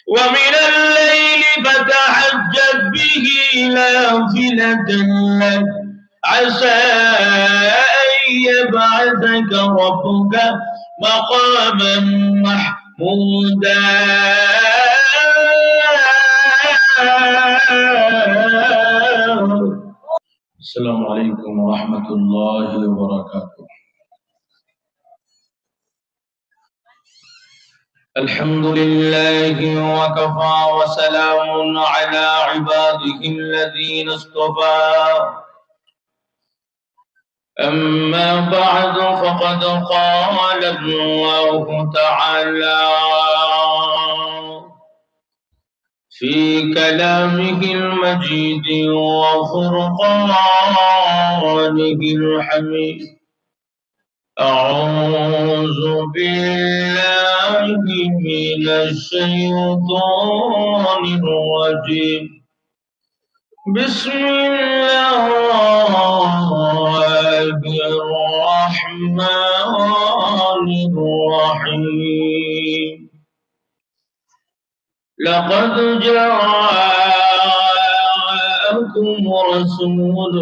ومن الليل فتهجد به نافلة لك عسى أن يبعثك ربك مقاما محمودا. السلام عليكم ورحمة الله وبركاته. الحمد لله وكفى وسلام على عباده الذين اصطفى. أما بعد فقد قال الله تعالى في كلامه المجيد وفرقانه الحميد: أعوذ بالله من الشيطان الرجيم. بسم الله الرحمن الرحيم. لقد جاءكم رسول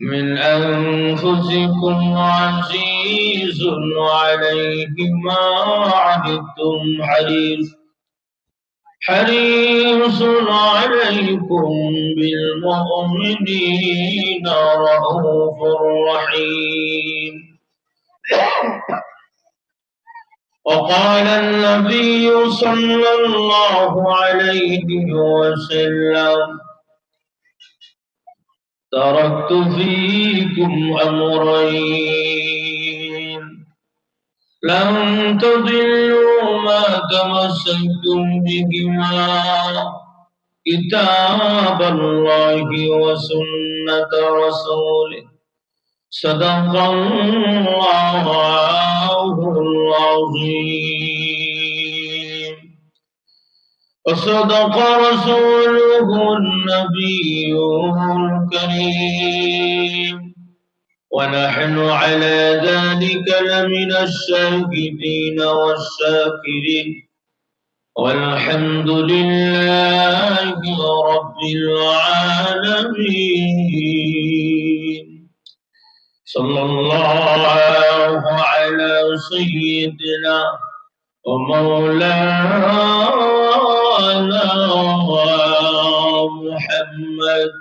من أنفسكم عزيز عليه ما عنتم حريص عليكم بالمؤمنين رؤوف رحيم. وقال النبي صلى الله عليه وسلم: تركت فيكم أمرين لن تضلوا ما تمسكتم بهما: كتاب الله وسنة رسوله. صدق الله العظيم وصدق رسوله النبي الكريم، ونحن على ذلك لمن الشاهدين والشاكرين، والحمد لله رب العالمين. صلى الله على سيدنا ومولانا محمد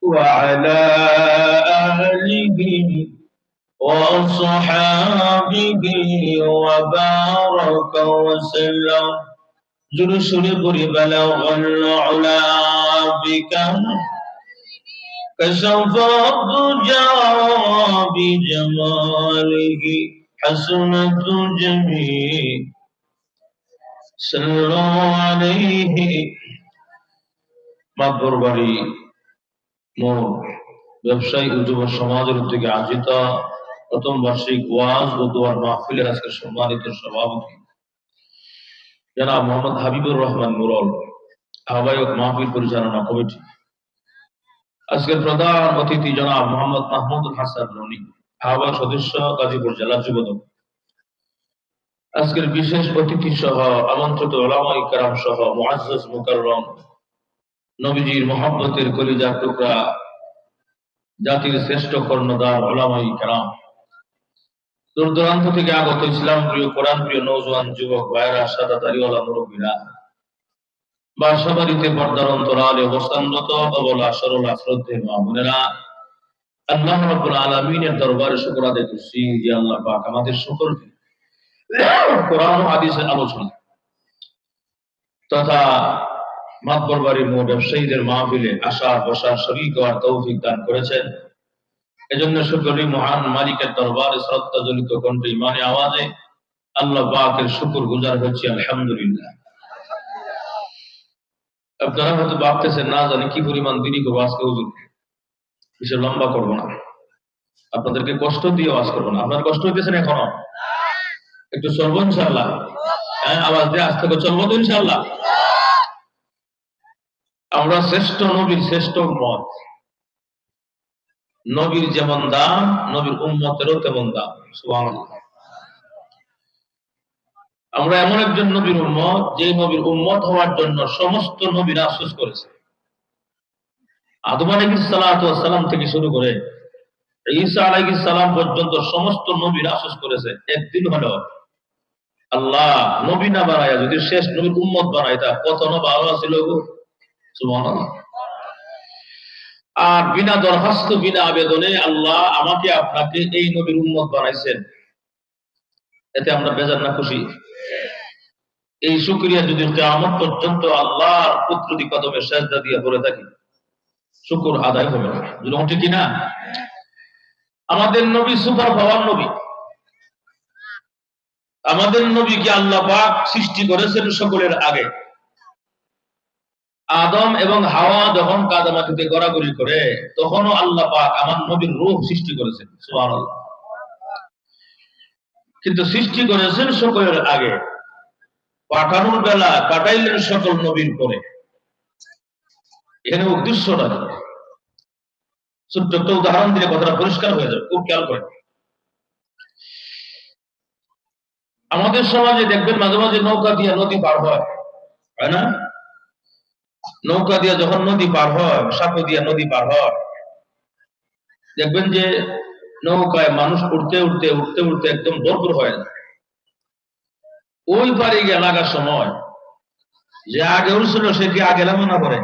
وعلى آله وصحابه وبارك وسلم. جرسل بلغ العلا بك كشف الدجى بجماله حسنت جميع صلوا عليه. মাতবর বাড়ি মোর ব্যবসায়ী ও যুব সমাজের উদ্যোগে আয়োজিত প্রথম বার্ষিক ওয়াজ ও দোয়ার মাহফিলের আজকে সম্মানিত সভাপতি জনাব মোহাম্মদ হাবিবুর রহমান মুরল, আহ্বায়ক মাহফিল পরিচালনা কমিটি, আজকের প্রধান অতিথি জনাব মোহাম্মদ মাহমুদুল হাসান রনি, আহ্বায়ক সদস্য গাজীপুর জেলা যুবদল, আজকের বিশেষ অতিথি সহ আমন্ত্রিত উলামায়ে কেরাম সহ মুআজ্জাজ মুকাররম নবীজির মহব্বতের কলিজার টুকরা জাতির শ্রেষ্ঠ কর্ণধার উলামায়ে কেরাম, দূর দূরান্ত থেকে আগত ইসলাম প্রিয় কোরআন প্রিয় নওজোয়ান যুবক ভাইরা, সাদা দাড়িওয়ালা মুরব্বীরা, বাসাবাড়িতে পর্দার অন্তরালে অবস্থানরত অবলা সরলা শ্রদ্ধেয় মা বোনেরা, আল্লাহ রাব্বুল আলামিনের দরবারে শুকর আদায় করছি যে আল্লাহ পাক আমাদের সকলকে কোরআন ও হাদিসের আলোচনা তথা মাতবর বাড়ির মোট ব্যবসায়ীদের মাহফিলে আসা বসার শরীক হওয়ার তৌফিক দান করেছেন। এজন্য শুকরি মহান মালিকের দরবারে শ্রদ্ধা জড়িত কণ্ঠে ইমানে আওয়াজে আল্লাহ পাকের শুকর গুজার হচ্ছে আলহামদুলিল্লাহ। আপনারা হয়তো ভাবতেছেন না জানি কি পরিমাণ দিনই করবো আজকে, হুজুর বেশি লম্বা করবো না, আপনাদেরকে কষ্ট দিয়ে ওয়াজ করবো না। আপনার কষ্ট হইতেছেন এখনো? একটু চলবো ইনশাআল্লাহ? হ্যাঁ, আওয়াজ দিয়ে আজ থেকে চলবো তো ইনশাআল্লাহ। আমরা শ্রেষ্ঠ নবীর শ্রেষ্ঠ উম্মত, নবীর যেমন দাম নবীর উম্মতেরও তেমন দাম। সুবহানাল্লাহ। আমরা এমন একজন নবীর উম্মত, যে নবীর উম্মত হওয়ার জন্য সমস্ত নবীরা আফসোস করেছে। আদম আলাইহিস সালাতু ওয়াস সালাম থেকে শুরু করে ঈসা আলাইহিস সালাম পর্যন্ত সমস্ত নবীরা আফসোস করেছে। একদিন হলো আল্লাহ নবী না বানায়া যদি শেষ নবীর উম্মত বানাইতা, কত না ভালো ছিল গো। সুবহানাল্লাহ। আর বিনা দরখাস্ত, বিনা আবেদনে আল্লাহ আমাকে আপনাকে এই নবীর উম্মত বানাইছেন, এতে আমরা বেজার না খুশি? এই শুকরিয়া যদি কিয়ামত পর্যন্ত আল্লাহর কুদরতি কদমে সেজদা দিয়ে পড়ে থাকি, শুকর আদায় হবে না। যেরকম ঠিক কিনা? আমাদের নবী সুপার পাওয়ার নবী। আমাদের নবীকে আল্লাহ পাক সৃষ্টি করেছেন সকলের আগে। আদম এবং হাওয়া যখন কাদামাটিতে গড়াগড়ি করে, তখনও আল্লাহ পাক আমার নবীর রূহ সৃষ্টি করেছেন। সুবহানাল্লাহ। কিন্তু সৃষ্টি করেছেন সকলের আগে, পাঠানোর বেলা পাঠাইলেন সকল নবীর পরে। এখানে উদ্দেশ্যটা ছোট্ট একটা উদাহরণ দিলে কথাটা পরিষ্কার হয়ে যাবে, খুব খেয়াল করেন। আমাদের সমাজে দেখবেন মাঝে মাঝে নৌকা দিয়ে নদী পার হয়, হয় না? নৌকা দিয়ে যখন নদী পার হয়, সাঁকো দিয়ে নদী পার হয়, দেখবেন যে নৌকায় মানুষ উঠতে উঠতে উঠতে উঠতে একদম ভরপুর হয়ে যায়। ওই পারে গিয়ে লাগার সময় যে আগে উঠছিল সে কি আগে নামে না পরে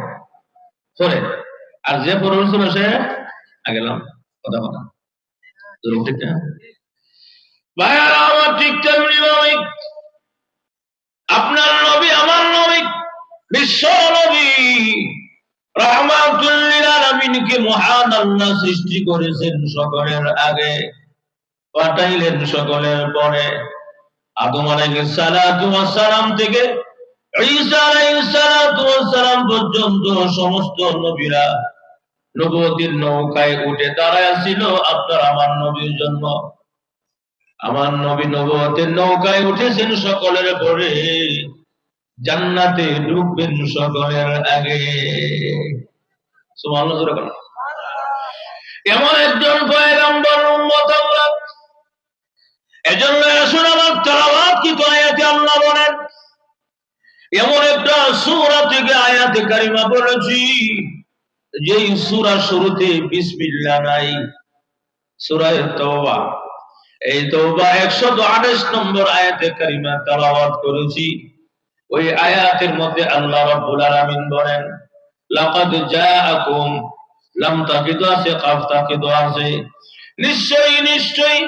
পরে, আর যে পরে উঠছিল সে আগে নাম। কথা কথা ঠিক না ভাইয়ারা আমার? ঠিক তেমনি নবী, আপনার নবী আমার নবী বিশ্ব নবী রাহমাতুল লিল আলামিনকে মহান আল্লাহ সৃষ্টি করেছেন সকলের আগে, পাঠাইলেন সকলের পরে। আদম আলাইহিস সালাতু ওয়াস সালাম থেকে ঈসা আলাইহিস সালাতু ওয়াস সালাম পর্যন্ত সমস্ত নবীরা নবুয়তের নৌকায় উঠে দাঁড়ায় ছিল আপনার আমার নবীর জন্য। আমার নবী নবুয়তের নৌকায় উঠেছেন সকলের পরে, জান্নাতে ঢুকবেন সকলের আগে। সুবহানাল্লাহ। এমন একজন পয়গম্বর উম্মত আমরা, এজন্য আসুন আমার তেলাওয়াত কি আয়াতে আল্লাহ বলেন, এমন একটা সূরা থেকে আয়াতে কারিমা বলেছি যেই সূরা শুরুতে বিসমিল্লাহ নাই, সূরা তাওবা। এই তাওবা 128 নম্বর আয়াতে কারিমা তেলাওয়াত করেছি। ওই আয়াতের মধ্যে আল্লাহ রাব্বুল আলামিন বলেন, লাকাদ জাআকুম, লাম তাকিদু আছে, কাফ তাকিদু আছে, নিশ্চয়ই নিশ্চয়ই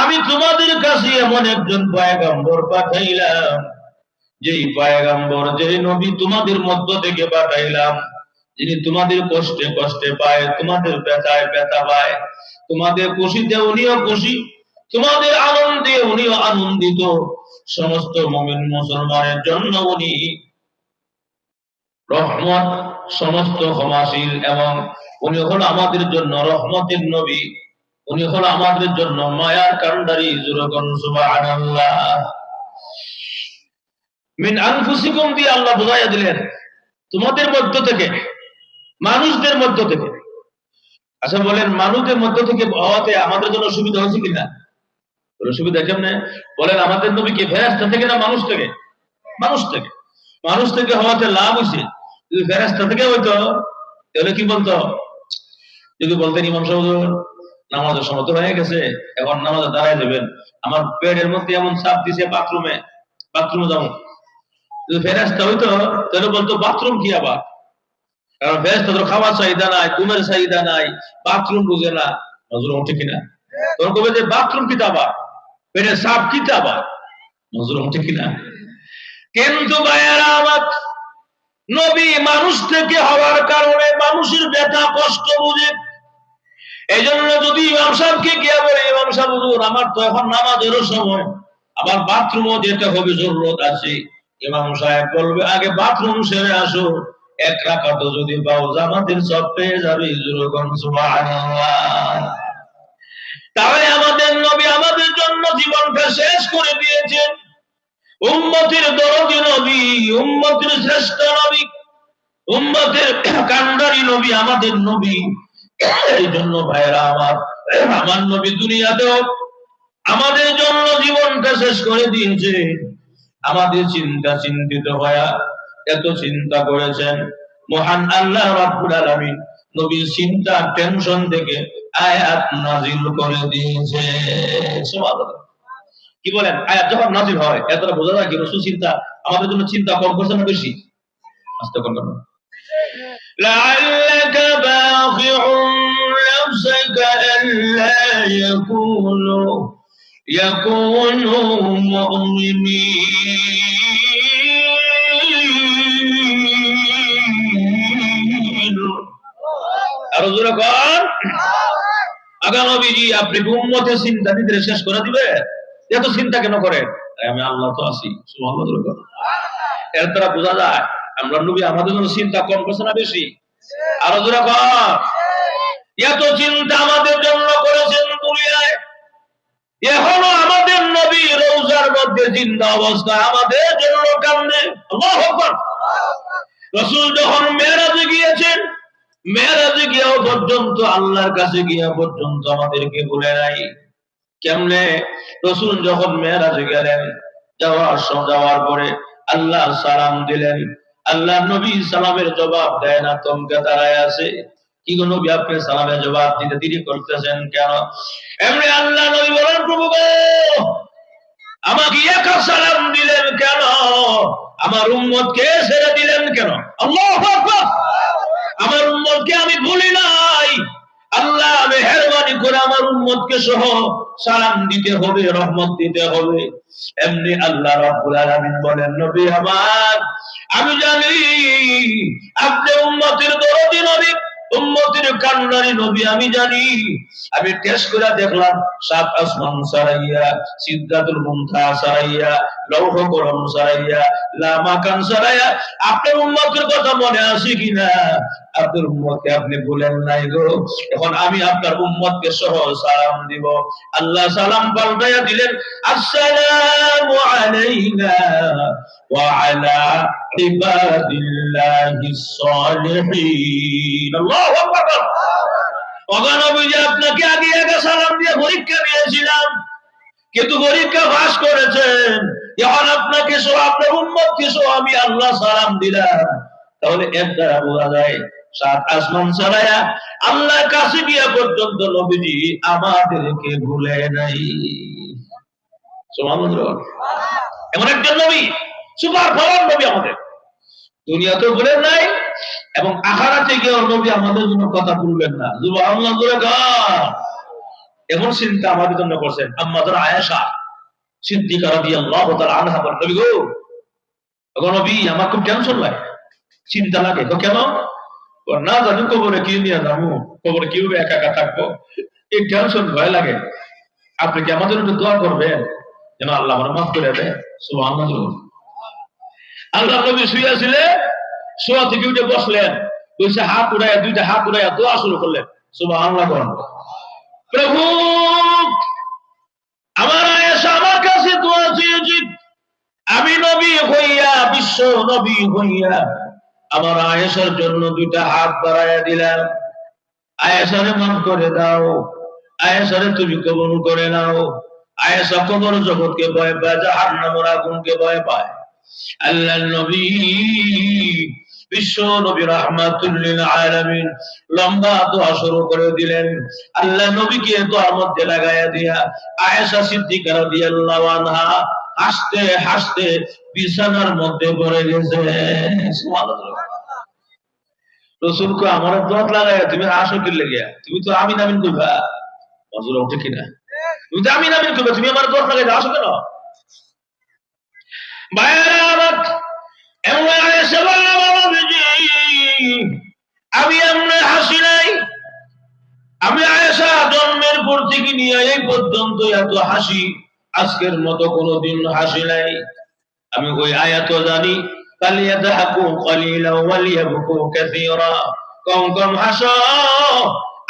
আমি তোমাদের কাছে এমন একজন পয়গম্বর পাঠাইলাম, যেই পয়গম্বর, যেই নবী তোমাদের মধ্য থেকে পাঠাইলাম, যিনি তোমাদের কষ্টে কষ্টে পায়, তোমাদের ব্যথায় ব্যথা পায়, তোমাদের খুশিতে উনিও খুশি, তোমাদের আনন্দে উনিও আনন্দিত। সমস্ত মুমিন মুসলমানের জন্য উনি রহমত, সমস্ত ক্ষমাশীল, এবং উনি হলো আমাদের জন্য রহমতের নবী, উনি হলো আমাদের জন্য মায়ার কান্ডারি। যুরগণ সুবহানাল্লাহ। মিন আনফুসিকুম দিয়ে আল্লাহ বুঝাইয়া দিলেন, তোমাদের মধ্য থেকে, মানুষদের মধ্য থেকে। আচ্ছা বলেন, মানুষদের মধ্য থেকে হওয়াতে আমাদের জন্য সুবিধা হয়েছে কিনা? সুবিধা কেমনে বলেন? আমাদের নবী কি ফেরেশতা থেকে না মানুষ থেকে? মানুষ থেকে। মানুষ থেকে হওয়াতে লাভ হয়েছে। যদি ফেরেশতা থেকে হইতো তাহলে কি বলতো? যদি বলতেন ইমাম সাহেব নামাজের সময় তো হয়ে গেছে, এখন নামাজে দাঁড়ায় যাবেন, আমার পেটের মধ্যে এমন চাপ দিছে বাথরুমে যাবো, যদি ফেরেশতা হইতো তাহলে বলতো বাথরুম কি আবার? কারণ ফেরেশতা তো খাওয়ার চাহিদা নাই, ঘুমের চাহিদা নাই, বাথরুম বুঝে না। নজর ঠিক কিনা? তখন কবে যে বাথরুম কি আবার, পেটের চাপ কি আবার? নজর ঠিক কিনা? কিন্তু ভাইয়েরা আমার, নবী মানুষ থেকে হওয়ার কারণে মানুষের ব্যথা কষ্ট বুঝে। এই জন্য যদি ইমাম সাহেবকে গিয়ে বলে, ইমাম সাহেব হুজুর আমার তো এখন নামাজেরও সময়, আবার বাথরুমও যেতে হবে, জরুরত আছে, ইমাম সাহেব বলবে আগে বাথরুম সেরে আসো, এক রাকাত যদি পাও জামাতের সব পেয়ে যাবে। সুবহানাল্লাহ। তাহলে আমাদের নবী আমাদের জন্য জীবনটা শেষ করে দিয়েছেন। উম্মতের দরদি নবী, উম্মতের শ্রেষ্ঠ নবী, উম্মতের কান্ডারি নবী আমাদের নবী। এই জন্য ভাইরা আমার নবী দুনিয়াতেও আমাদের জন্য জীবনটা শেষ করে দিয়েছে। আমাদের চিন্তিত হয়ে এত চিন্তা করেছেন। মহান আল্লাহ রাব্বুল আলামিন নবীর চিন্তা টেনশন থেকে আয়াত নাযিল করে দিয়েছে। সুবহানাল্লাহ। কি বলেন? আয়াত যখন নাযিল হয় এতটা বোঝা যায় কি রাসূল চিন্তা আমাদের জন্য চিন্তা কম করছে না বেশি? আস্তে কম করুন। لعلك باخع نفسك ألا يكونوا مؤمنين। আর জোরে কর। আগা নবীজি আপনি উম্মতের চিন্তা দিতে শেষ করে দিবে? এত চিন্তা কেন করেন? আমি আল্লাহ তো আছি। সুবহানাল্লাহ। এর দ্বারা বোঝা যায় আমরা নবী আমাদের জন্য চিন্তা কম করছে না বেশি? আরো জোরে কর। এত চিন্তা আমাদের জন্য করেছেন দুনিয়ায়, এখনো আমাদের নবী রওজার মধ্যে জিন্দা অবস্থায় আমাদের জন্য কান্দে। আল্লাহু আকবার। রাসূল যখন মেরাজে গিয়েছেন, মেরাজে গিয়েও পর্যন্ত আল্লাহর কাছে গিয়া পর্যন্ত আমাদেরকে বলে নাই। কেমনে? রাসূল যখন মেরাজে গেলেন, যাওয়ার পরে আল্লাহ সালাম দিলেন, আল্লাহ নবী সালামের জবাব দেয় না, তোমকে দাঁড়ায় আছে। কি গো নবী আপনি সালামের জবাব দিতে দেরি করতেছেন কেন? এমনি আল্লাহ নবী বলেন, প্রভু গো আমাকে একা সালাম দিলেন কেন? আমার উম্মতকে ছেড়ে দিলেন কেন? আল্লাহু আকবার। আমার উম্মতকে আমি ভুলি নাই। আল্লাহ মেহেরবানি করে আমার উম্মতকে সহ সালাম দিতে হবে, রহমত দিতে হবে। এমনি আল্লাহ রাব্বুল আলামিন বলেন, নবী আমার আমি জানি আপনি উম্মতের দরদি নবী, উম্মতের কান্নারি নবী, আমি জানি। আমি টেস্ট করে দেখলাম, সাত আসমান সারাইয়া, সিদরাতুল মুনতাহা সারাইয়া, লৌহ কলম সারাইয়া, লা মাকান সারাইয়া আপনার উম্মতের কথা মনে আছে কিনা? আপনার উম্মতকে আপনি ভুলেন নাই গো। এখন আমি আপনার উম্মতকে সহ সালাম দিব। আল্লাহ সালাম পাল্টাইয়া দিলেন, আসসালামু আলাইনা ওয়া আলা ইবাদিল্লাহিস সালিহিন। আল্লাহু আকবার। ওগো নবীজি আপনাকে আগে আগে সালাম দিয়ে পরীক্ষা দিয়েছিলাম, কিন্তু পরীক্ষা পাস করেছেন। এখন আপনাকে সহ আপনার উম্মতকে সহ আমি আল্লাহ সালাম দিলাম। তাহলে এর দ্বারা বোঝা যায় সাত আসমান ছাড়াইয়া আল্লাহর কাছে গিয়া পর্যন্ত নবীজি আমাদেরকে ভুলে নাই। সুবহানাল্লাহ। এমন একজন নবী, সুপার পাওয়ার নবী আমাদের, দুনিয়াতেও ভুলেন নাই এবং আখিরাতে গিয়ে নবী আমাদের জন্য কথা ভুলবেন না। সুবহানাল্লাহ। এমন চিন্তা আমাদের জন্য করছেন। আম্মাজান আয়েশা সিদ্দিকা রাদিয়াল্লাহু তাআলা আনহা বলেন, নবী গো, ওগো নবী আমার খুব টেনশন লাগে, চিন্তা লাগে। তো কেন? না জানি কবরে কি নিয়ে যাবো, কবরে কিভাবে একা একা থাকবো, এই টেনশন ভয় লাগে। আপনি কি আমাদের জন্য দোয়া করবেন যেন আল্লাহ আমার মাফ করে দেয়? সুবহানাল্লাহ। আল্লাহ নবী শুয়ে ছিলেন, শোয়া থেকে উঠে বসলেন, বসে হাত উড়াইয়া দুইটা হাত উড়াইয়া দোয়া শুরু করলেন। সুবহানাল্লাহ। প্রভু আমার আয়েশা আমার কাছে দোয়া চেয়েছি, আমি নবী হইয়া, বিশ্ব নবী হইয়া আমার আয়েশার জন্য দুইটা হাত বাড়াইয়া দিলাম। আয়েশারে মাফ করে দাও, আয়েশারে তুমি কবুল করে নাও। আয়েশা কবর জগৎকে ভয় পায়, জাহান্নামের আগুনকে ভয় পায়। আল্লাহর নবী বিশ্ব নবী রাহমাতুল লিল আলামিন লম্বা দোয়া শুরু করে দিলেন। আল্লাহ নবীকে দোয়ার মধ্যে লাগায়া দিয়া আয়েশা সিদ্দিকা রাদিয়াল্লাহু আনহা হাসতে হাসতে বিছানার মধ্যে পড়ে গেছে। সুবহানাল্লাহ। রাসূলকে আমার দোয়াত লাগায়া তুমি হাসো কি লাগিয়া? তুমি তো আমিন আমিন কইবা। হুজুর ওঠে কিনা? তুমি তো আমিন আমিন কইবা, তুমি আমার দোয়াত লাগাইতে হাসো কেন? বায়াত এমন আয়েশা আমি এমনি হাসি নাই। আমি আয়েশা জন্মের পর থেকে নিয়ে এই পর্যন্ত এত হাসি আজকের মতো কোনোদিন হাসি নাই। আমি ওই আয়াত জানি, ফালিয়াদহাকু কালিলান ওয়ালিয়াবকু কাসীরা, কম কম হাসো,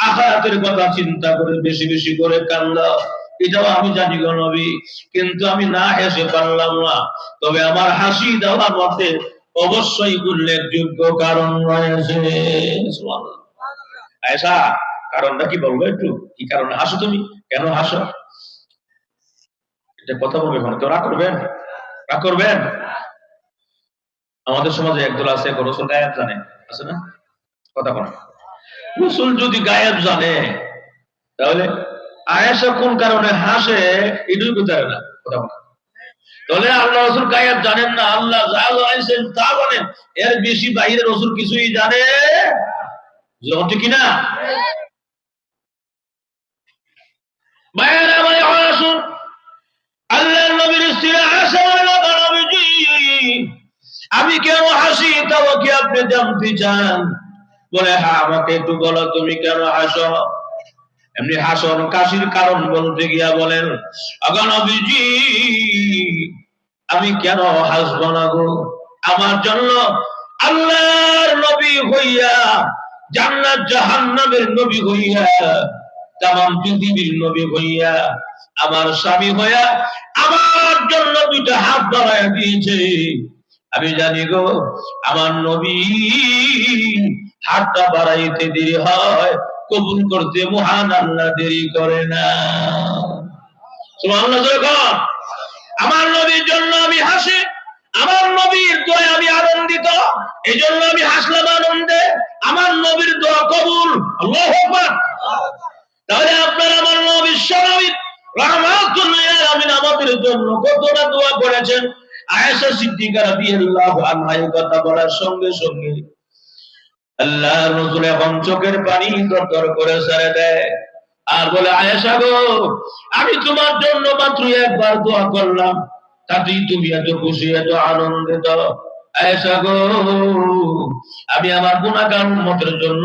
আখিরাতের কথা চিন্তা করে বেশি বেশি করে কান্দো। এটাও আমি জানি গো নবী, কিন্তু আমি না হেসে পারলাম না। তবে আমার হাসি দেওয়ার মধ্যে অবশ্যই উল্লেখযোগ্য কারণ রয়েছে। সুবহানাল্লাহ। আয়েশা কারণটা কি বলবো একটু? কি কারণে হাসো তুমি? কেন হাসো? এটা কথা বলবে, কেন কেউ রাগ করবেন? রাগ করবেন? আমাদের সমাজে একদল আছে রসুল গায়েব জানে, আছে না? কথা বলে রসুল যদি গায়েব জানে তাহলে আয়েশা কোন কারণে হাসে এটুকু বুঝতে না। কথা বলে তাহলে আল্লাহ রসুল গায়েব জানেন না, আল্লাহ যা জানাইছেন তা জানেন, এর বেশি বাইরে রসুল কিছুই জানে ঠিক কিনা? মায়ের আমার আসুন আল্লাহ নবীর স্ত্রী আয়েশা নবীজি আমি কেন হাসি তাও কি আপনি জানতে চান? বলে হ্যাঁ, আমাকে একটু বলো তুমি কেন হাসো? এমনি হাসন কাশির কারণ বলতে গিয়া বলেন আগা নবীজি আমি কেন হাসব না গো? আমার জন্য আল্লাহর নবী হইয়া, জান্নাত জাহান্নামের নবী হইয়া, তামাম পৃথিবীর নবী হইয়া, আমার স্বামী হইয়া আমার জন্য দুইটা হাত বাড়াইয়া দিয়েছে। আমি জানি গো আমার নবী হাতটা বাড়াইতে দেরি হয়, কবুল করতে মহান আল্লাহ দেরি করে না। সুবহানাল্লাহ। আমার নবীর জন্য আমি হাসি, আমার নবীর দোয়া আমি আনন্দিত, এই জন্য আমি হাসলাম আনন্দে, আমার নবীর দোয়া কবুল। আল্লাহু আকবার। তাহলে আপনারা আমার নবীর স্বামী রাহমাতুল লিল আলামিন আমাদের জন্য কতটা দোয়া করেছেন। আয়েশা সিদ্দিকা রাদিয়াল্লাহু আনহা এই কথা বলার সঙ্গে সঙ্গে আল্লাহর রাসূল এখন চোখের পানি দরদর করে ছেড়ে দেয় আর বলে আয়েশা গো আমি তোমার জন্য মাত্র একবার দোয়া করলাম, তাতেই তুমি এত খুশি এত আনন্দিত। আয়েশা গো আমি আমার গুনাহগার উম্মতের জন্য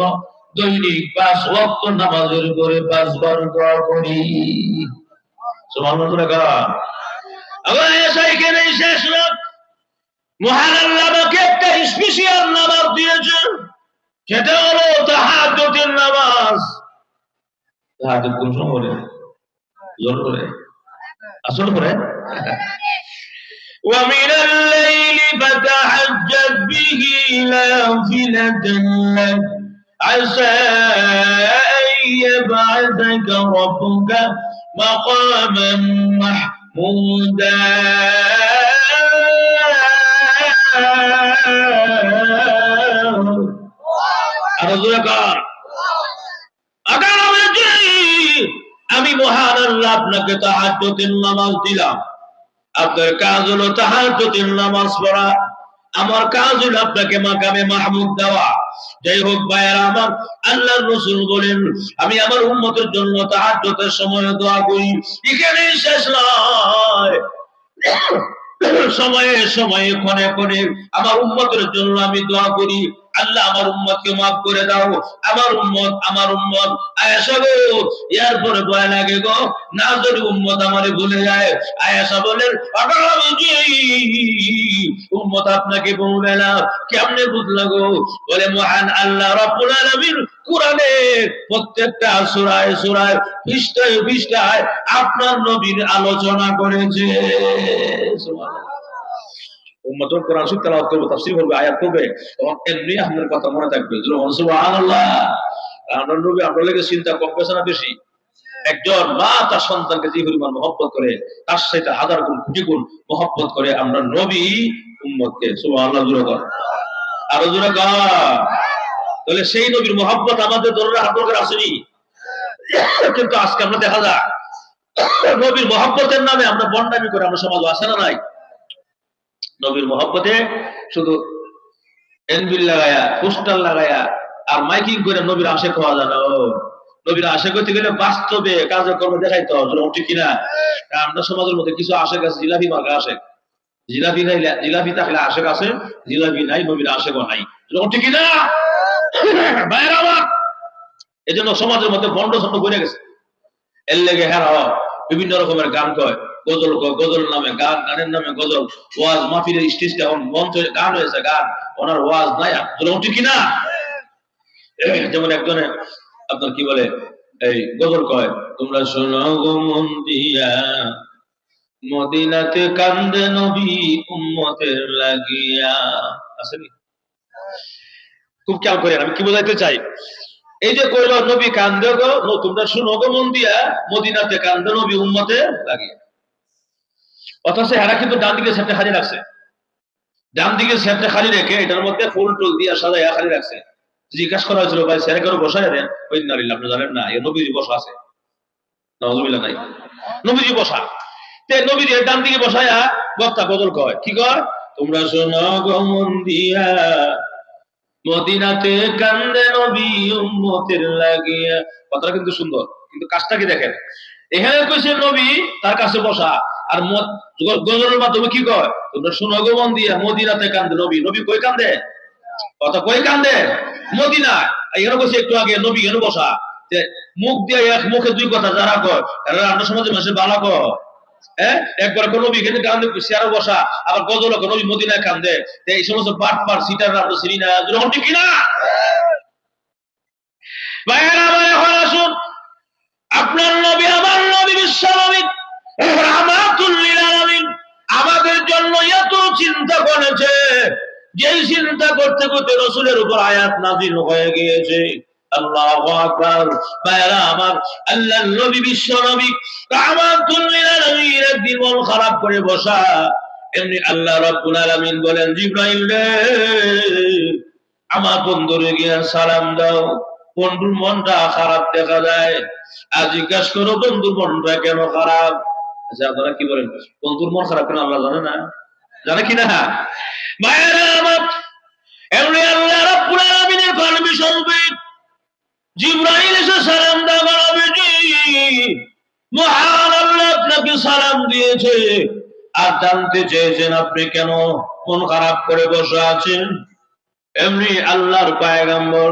দৈনিক 5 ওয়াক্ত নামাজের করে 5 বার দোয়া করি। সুবহানাল্লাহ। আবার আয়েশা এখানেই শেষ না, মহান আল্লাহ আমাকে একটা স্পেশাল নামাজ দিয়েছেন, সেটা হলো তাহাজ্জুদের নামাজ। তাহাজ্জুদ কোন সময় পড়ে? জোর করে আসল করে ومن الليل فتهجد به نافلة لك عسى أن يبعثك ربك مقاما محمودا আমি মহান আল্লাহ আপনাকে তাহাজ্জুদের নামাজ দিলাম, আপনার কাজ হলো তাহাজ্জুদের নামাজ পড়া, আমার কাজ হলো আপনাকে মাকামে মাহমুদ দেওয়া। যাই হোক ভাইয়েরা আমার, আল্লাহর রাসূল বলেন আমি আমার উম্মতের জন্য তাহাজ্জুদের সময় দোয়া করি। এখানেই শেষ নয়, সময়ে সময়ে ক্ষণে ক্ষণে আমার উম্মতের জন্য আমি দোয়া করি, আল্লাহ আমার উম্মতকে মাফ করে দাও, আমার উম্মত আয়েশা গো এরপরে ভয় লাগে গো না যদি উম্মত আমারে ভুলে যায়। আয়েশা বলেন উম্মত আপনাকে ভুলে না, কেমনে বুঝলো গো? বলে মহান আল্লাহ রাব্বুল আলামিন কোরআনে প্রত্যেকটা সূরায় সূরায় পৃষ্ঠায় পৃষ্ঠায় আপনার নবীর আলোচনা করেছে। সুবহানাল্লাহ। উম্মত কোরআন শরীফ তেলাওয়াত করবে, তাফসীর করবে, আয়াত করবে, তখন এমনি আপনার কথা মনে থাকবে। সুবহানাল্লাহ। আমরা নবী আমরা লেগে চিন্তা কম বেশি না বেশি? একজন মা তার সন্তানকে যে পরিমাণ মহব্বত করে তার সাথে হাজার গুণ কোটি গুণ মহব্বত করে আমরা নবী উম্মতকে। সুবহানাল্লাহ। জোরে কর, আরো জোরে কর। তাহলে সেই নবীর মহব্বত আমাদের দরকার আসেনি, কিন্তু আজকে আমরা দেখা যায় নবীর মহব্বতের নামে আমরা বন্ডামি করে আমরা সমাজ আসে না নাই? নবীর মহব্বতে শুধু এনবিল লাগায়া পোস্টার লাগায়া আর মাইকিং করে নবীর আশেক হওয়া যায় না। নবীর আশেক হইতে গেলে বাস্তবে কাজে কর্মে দেখাইতে হবে, ঠিক কিনা? আমরা সমাজের মধ্যে কিছু আশেক আছে জিলাপি মার্কা আশেক, জিলাপি থাকলে আশেক আছে, জিলাপি নাই নবীর আশেকও নাই, ঠিক কিনা? ভাইয়েরা আমার, এই জন্য সমাজের মধ্যে বন্ড ছন্ড করে গেছে। এর লেগে হ্যাঁ বিভিন্ন রকমের গান কয়, গজল কয়, গজল নামে গান, গানের নামে গজল, ওয়াজ মাহফিলের স্টেজটা এখন মঞ্চ গান হয়েছে, গান ওনার ওয়াজ নাই, ঠিক কিনা? যেমন একজনে আপনার কি বলে এই গজল কয়, তোমরা শোনো গো মন দিয়া মদিনাতে কান্দে নবী উম্মতের লাগিয়া। আসেনি? খুব খেয়াল করে আমি কি বোঝাইতে চাই, এই যে কইল নবী কান্দে গো, তোমরা শুনো গো মন দিয়া মদিনাতে কান্দে নবী উম্মতে লাগিয়া। অথচ এরা কিন্তু ডান দিকে সেটটা খালি রাখছে, ডান দিকে সেটটা খালি রেখে এটার মধ্যে ফুল টুল দিয়ে সাজাইয়া খালি রাখছে। জিজ্ঞাসা করা হয়েছিল ভাই স্যারে কারো বসাই দেন, ওই নারী আপনি জানেন না, এই নবীজি বসা আছে, নাউজুবিল্লাহ নাই, নবীজি বসা। তে নবীজি ডান দিকে বসায়া বক্তা গজল কয়, কি কয়, তোমরা শোনো গো মন দিয়া মদিনাতে কান্দে নবী উম্মতের লাগিয়া। কথাটা কিন্তু সুন্দর, কিন্তু কাজটা কি দেখেন, এখানে কইছে নবী তার কাছে বসা, আর গজলের মাধ্যমে কি কয়, তোমরা শোনো গো মন দিয়া মদিনাতে কান্দে নবী। নবী কই কান্দে, কথা কই কান্দে, মদিনায়। এখানে কইছে একটু আগে নবী এখানে বসা, যে মুখ দিয়ে এক মুখে দুই কথা যারা কয়, এরা আমরা সমাজে মানুষের বালা কয়। হ্যাঁ, একবার কোন নবী এখানে কান্দে চেয়ারে বসা, আবার গজল কোন নবী মদিনায় কান্দে। এই সমস্ত বাটপার সিটার আমরা চিনি না, যখন ঠিক কিনা ভাইয়েরা আমার। এখন আসুন, আপনার নবী আমার নবী বিশ্ব নবী রাহমাতুল লিল আলামিন আমাদের জন্য এত চিন্তা করেছে, যেই চিন্তা করতে করতে রাসূলের উপর আয়াত নাযিল হয়ে গিয়েছে। আল্লাহু আকবার। ভাইয়েরা আমার, আল্লাহর নবী বিশ্ব নবী রাহমাতুল লিল আলামিন একদিন মন খারাপ করে বসা, এমনি আল্লাহ রাব্বুল আলামিন বলেন, জিবরাইল রে আমার বন্ধুরে গিয়ে সালাম দাও, বন্ধুর মনটা খারাপ দেখা যায়। আর জিজ্ঞাসা করো বন্ধুর মনটা কেন খারাপ। আচ্ছা আপনারা কি বলেন, বন্ধুর মন খারাপ কেন আল্লাহ জানে না, জানে কিনা? মায়েরা আমার, এমনি আল্লাহ রাব্বুল আলামিনের কলবে সলবে জিবরাইল এসে সালাম দাও, নবীজি মহান আল্লাহ আপনাকে সালাম দিয়েছে, আর জানতে চেয়েছেন আপনি কেন মন খারাপ করে বসে আছেন। এমনি আল্লাহর পয়গম্বর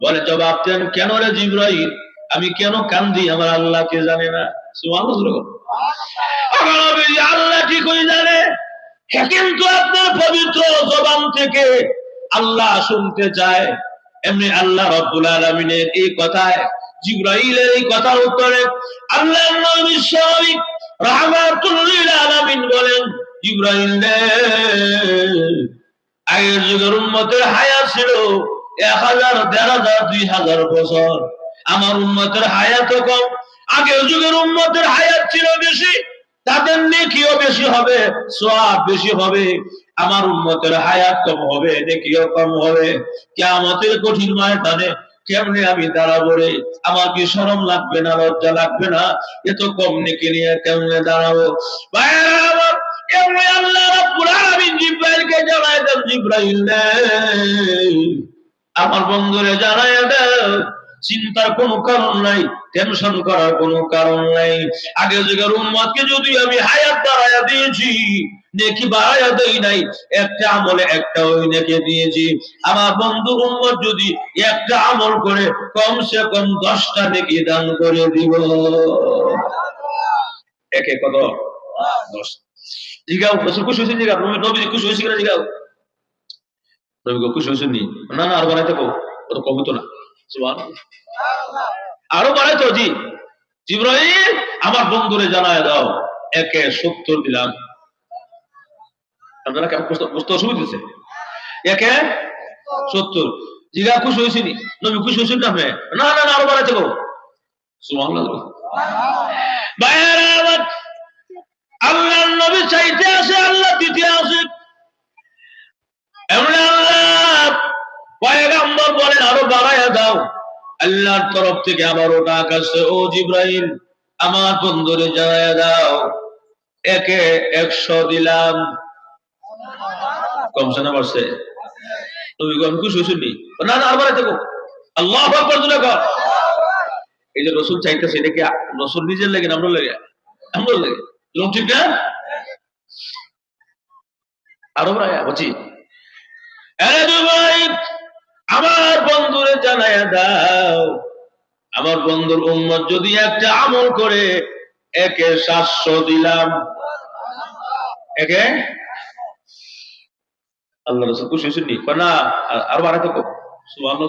বলে জবাব দেন, কেন রে জিবরাইল, আমি কেন কান্দি আমার আল্লাহকে জানে না। সুবহানাল্লাহ। আল্লাহ ঠিকই জানে, কিন্তু আপনার পবিত্র জবান থেকে আল্লাহ শুনতে চায়। এমনি আল্লাহ রাব্বুল আলামিনের এই কথায়, জিবরাইলের এই কথার উত্তরে আল্লাহর নবী সাল্লাল্লাহু রাহমাতুল লিল আলামিন বলেন, জিবরাইল রে আগের যুগের উম্মতের হায়াত ছিল 1000, 1500, 2000 বছর, আমার উম্মতের হায়াত কম। আগের যুগের উম্মতের হায়াত ছিল বেশি, তাদের নেকিও বেশি হবে, সওয়াব বেশি হবে। আমার উম্মতের হায়াত কম হবে, নেকিও কম হবে। কিয়ামতের কঠিন ময়দানে কেমনে আমি দাঁড়াবো রে, আমার কি শরম লাগবে না, লজ্জা লাগবে না, এত কম নেকি নিয়ে কেমনে দাঁড়াবো। ভাইরা আমার, কেমনে আল্লাহ রাব্বুল আলামিন জিবরাইলকে জানায় দেন, জিবরাইল আমার বন্ধুরে জানায় দাও, চিন্তার কোনো কারণ নাই, টেনশন করার কোনো কারণ নাই। আগে যুগের উম্মতকে যদি আমি হায়াত বাড়ায়া দিয়েছি, নেকি বাড়ায়া দেই নাই, একটা আমলে একটা ওই নেকি দিয়েছি। আমার বন্ধুর উম্মত যদি একটা আমল করে কমসে কম 10টা নেকি দান করে দিব। একে কত? 10। জিগাও রাসূল খুশি হয়েছেন, জিগাও নবী খুশি হয়েছে কিনা, জিগাও নবী খুশি হয়েছেন নি? না না, আর বাড়াইতে কো, কত কম হতো না। সুবহানাল্লাহ। আরো বাড়াইতো, জি জিবরাইল আমার বন্ধুরে জানায় দাও, একে 70 দিলাম। আপনারা কেমন বুঝতে অসুবিধা হচ্ছে? একে 70। জিগা খুশি হয়েছে নি? নবী খুশি হয়েছেন না? আপনি না না না, আরো বাড়াইতে কো। সুবহানাল্লাহ। ভাইয়েরা আমার, আল্লাহর নবী চাইতে আসে, আল্লাহ দিতে আসে। এমন আল্লাহ পয়গম্বর বলেন আরো বাড়ায়া দাও। আল্লাহর তরফ থেকে আবারও ডাক আসে, ও জিবরাইল আমার বন্ধুরে জানায়া দাও, একে 100 দিলাম। কমছে না বাড়ছে? তুমি আমি খুশি হয়েছি নি? না না, আর বাড়াইতে কো। আল্লাহু আকবার জোরে কর। এই যে রাসূল চাইতেছে, এটা কি রাসূল নিজের লাগে না আমরা লাগে? আমরা লাগে, ঠিক না? আরো বাড়ায়া বুঝি, আমার বন্ধুরে জানায়া দাও, আমার বন্ধুর উম্মত যদি একটা আমল করে একে 700 দিলাম। একে আল্লাহ রাসূল খুশি হয়েছেন নি? না আর বাড়াইতে কো। সুবহানাল্লাহ।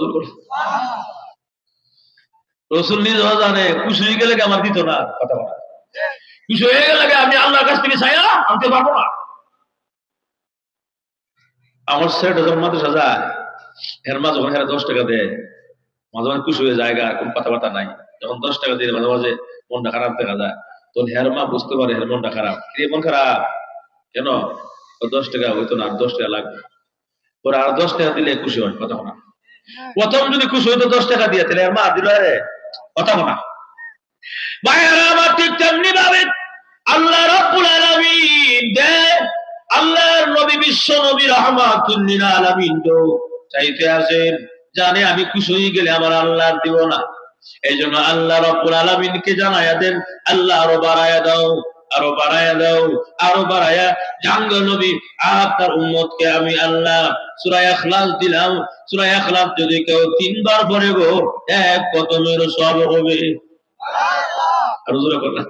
রাসূল নিজেও জানে খুশি হয়ে গেলে আমার দিত না, কথা বলা খুশি হয়ে গেলে আমি আল্লাহর কাছ থেকে চাইয়া আনতে পারবো না। আমার ছেলেটা যখন মাদ্রাসা যায়, এর মা যখন 10 টাকা দেয়, মাঝে মাঝে খুশি হয়ে যায়, কোন কথাবার্তা নাই। যখন 10 টাকা দিয়ে মাঝে মাঝে মনটা খারাপ দেখা যায়, তো হেরমা বুঝতে পারে হের মনটা খারাপ, মন খারাপ কেন? 10 টাকা হইতো না, 10 টাকা লাগবে। ওরা আর 10 টাকা দিলে খুশি হয়, কথা না। প্রথম যদি খুশি হইতো 10 টাকা দিয়ে, তাহলে মা দিল রে, কথা না। ভাইয়ারা আমার ঠিক তেমনি ভাবে আল্লাহ রাব্বুল আলামিন আল্লাহর নবী বিশ্ব নবী রাহমাতুল লিল আলামিন তো চাইতে আছেন, জানে আমি খুশি হয়ে গেলে আমার আল্লাহ দিব না। এইজন্য আল্লাহ রাব্বুল আলামিনকে জানায়া দেন, আল্লাহ আরো বাড়ায়া দাও, আরো বাড়ায়া দাও, আরো বাড়ায়া জাঙ্গ নবী আপনার উম্মতকে আমি আল্লাহ সূরা ইখলাস দিলাম। সূরা ইখলাস যদি কেউ 3 বার পড়ে গো, এক কদমের সওয়াব হবে। আর হুজুর বলেন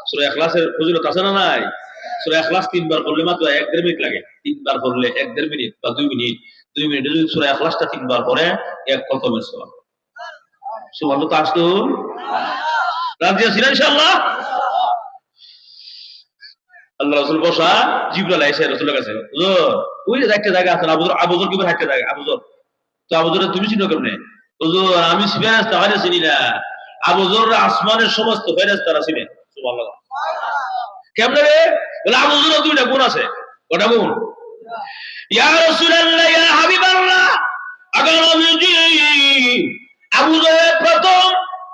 সূরা ইখলাসের ফজিলত আছে না নাই? সূরা ইখলাস 3 বার পড়লে মাত্র 1-1.5 মিনিট লাগে। 3 বার পড়লে 1-1.5 মিনিট বা 2 মিনিট, 2 মিনিটে যদি সূরা ইখলাসটা 3 বার পড়ে, এক কদমের সওয়াব। সুবহানাল্লাহ। তো আসতো রাজি আছেন ইনশাআল্লাহ? আল্লাহ রাসূল বসা, জিবরাইল আইসা রাসূলের কাছে, হুজুর ওই যে একটা জায়গা আছে আবুজর কি একটা জায়গা, আবুজর তো আবুজর তুমি চিনো কেমনে? হুজুর আমি ফেরেশতা হইলে চিনি না, আবুজর আসমানের সমস্ত ফেরেশতারা চিনে। সুবহানাল্লাহ। কেমনে রে? বলে আবুজর দুইটা গুণ আছে। কয়টা গুণ? ইয়া রাসূলুল্লাহ, ইয়া হাবিবাল্লাহ, আগে নবীজি আবুজরের প্রথম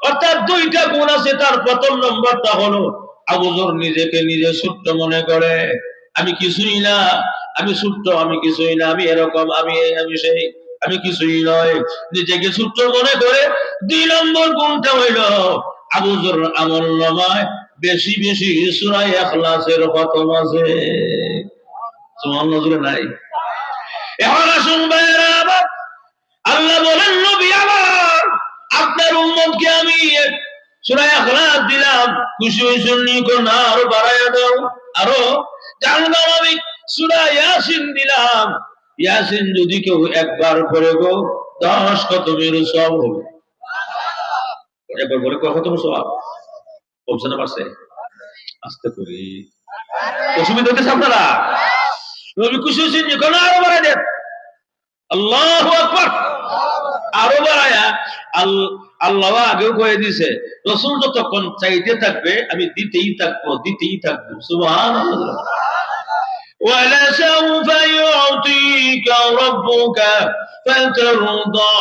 অর্থাৎ 2টা গুণ আছে। তার প্রথম নম্বরটা হলো আবুজর নিজেকে নিজে ছোট্ট মনে করে, আমি কিছুই না, আমি ছোট্ট, আমি কিছুই না, আমি এরকম, আমি সেই, আমি কিছুই নয়, নিজেকে ছোট্ট মনে করে। 2 নম্বর গুণটা হইল আবুজর আমলনামায় বেশি বেশি সূরা ইখলাসের খতম আছে। সুবহানাল্লাহ জোরে নাই? এখন আসুন ভাইরা আমার, আল্লাহ বলেন নবী আমার আপনার উম্মতকে আমি সূরা ইখলাস দিলাম, খুশি হইছেন নি? কোন আরো বাড়ায়া দাও, আরো জানলাম। আমি সূরা ইয়াসিন দিলাম, ইয়াসিন যদি কেউ একবার পড়ে গো 10 কতমের সওয়াব হবে। একবার বলে কত সওয়াব পৌঁছে না পারছে? আস্তে করে অসুবিধা হচ্ছে আপনারা? নবী খুশি হইছেন নি? কোন আরো বাড়ায় দেন। আল্লাহু আকবার। আরো বাড়ায়া আল্লাহ আগেও কয়ে দিয়েছে, রাসূল যতক্ষণ চাইতে থাকবে আমি দিতেই থাকবো, দিতেই থাকবো। সুবহানাল্লাহ। ওয়ালা সাউফা ইউতিকা রাব্বুকা ফাতারদা।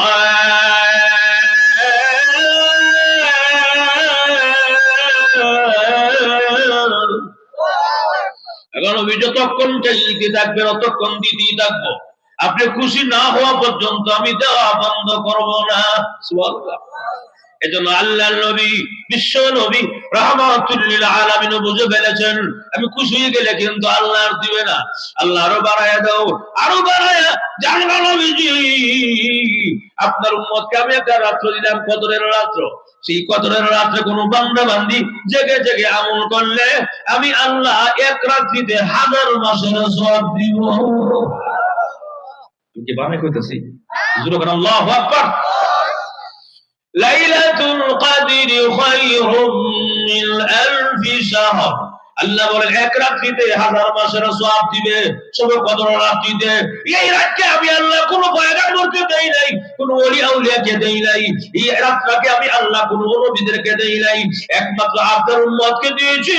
এখন যতক্ষণ চাইতে থাকবে ততক্ষণ দিতেই থাকবো, আপনি খুশি না হওয়া পর্যন্ত আমি দেওয়া বন্ধ করব না। সুবহানাল্লাহ। এজন্য আল্লাহর নবী বিশ্ব নবী রাহমাতুল লিল আলামিন বুঝে ফেলেছেন, আমি খুশি হয়ে গেলে কিন্তু আল্লাহ আর দিবে না। আল্লাহ আরো বাড়ায়া দাও, আরো বাড়ায়া জানলা নবীজি আপনার উম্মতকে আমি একটা রাত্র দিলাম, কদরের রাত্র। সেই কদরের রাত্রে কোন বান্দা বান্দি জেগে জেগে আমল করলে আমি আল্লাহ এক রাত্রিতে 1000 মাসের সওয়াব দিব। কি বানাই কইতাছি? জোরে বলেন আল্লাহু আকবার। লাইলাতুল কদরি খায়রুম মিন আলফি শাহর। আল্লাহ বলেন এক রাত্রিতে 1000 মাসের সওয়াব দিবে। সবে কদর রাত্রিতে, এই রাতকে আমি আল্লাহ কোন পয়গম্বরকে দেই নাই, কোন ওলি আউলিয়াকে দেই নাই, এই রাতটাকে আমি আল্লাহ কোন নবীদেরকে দেই নাই, একমাত্র আপনার উম্মতকে দিয়েছি।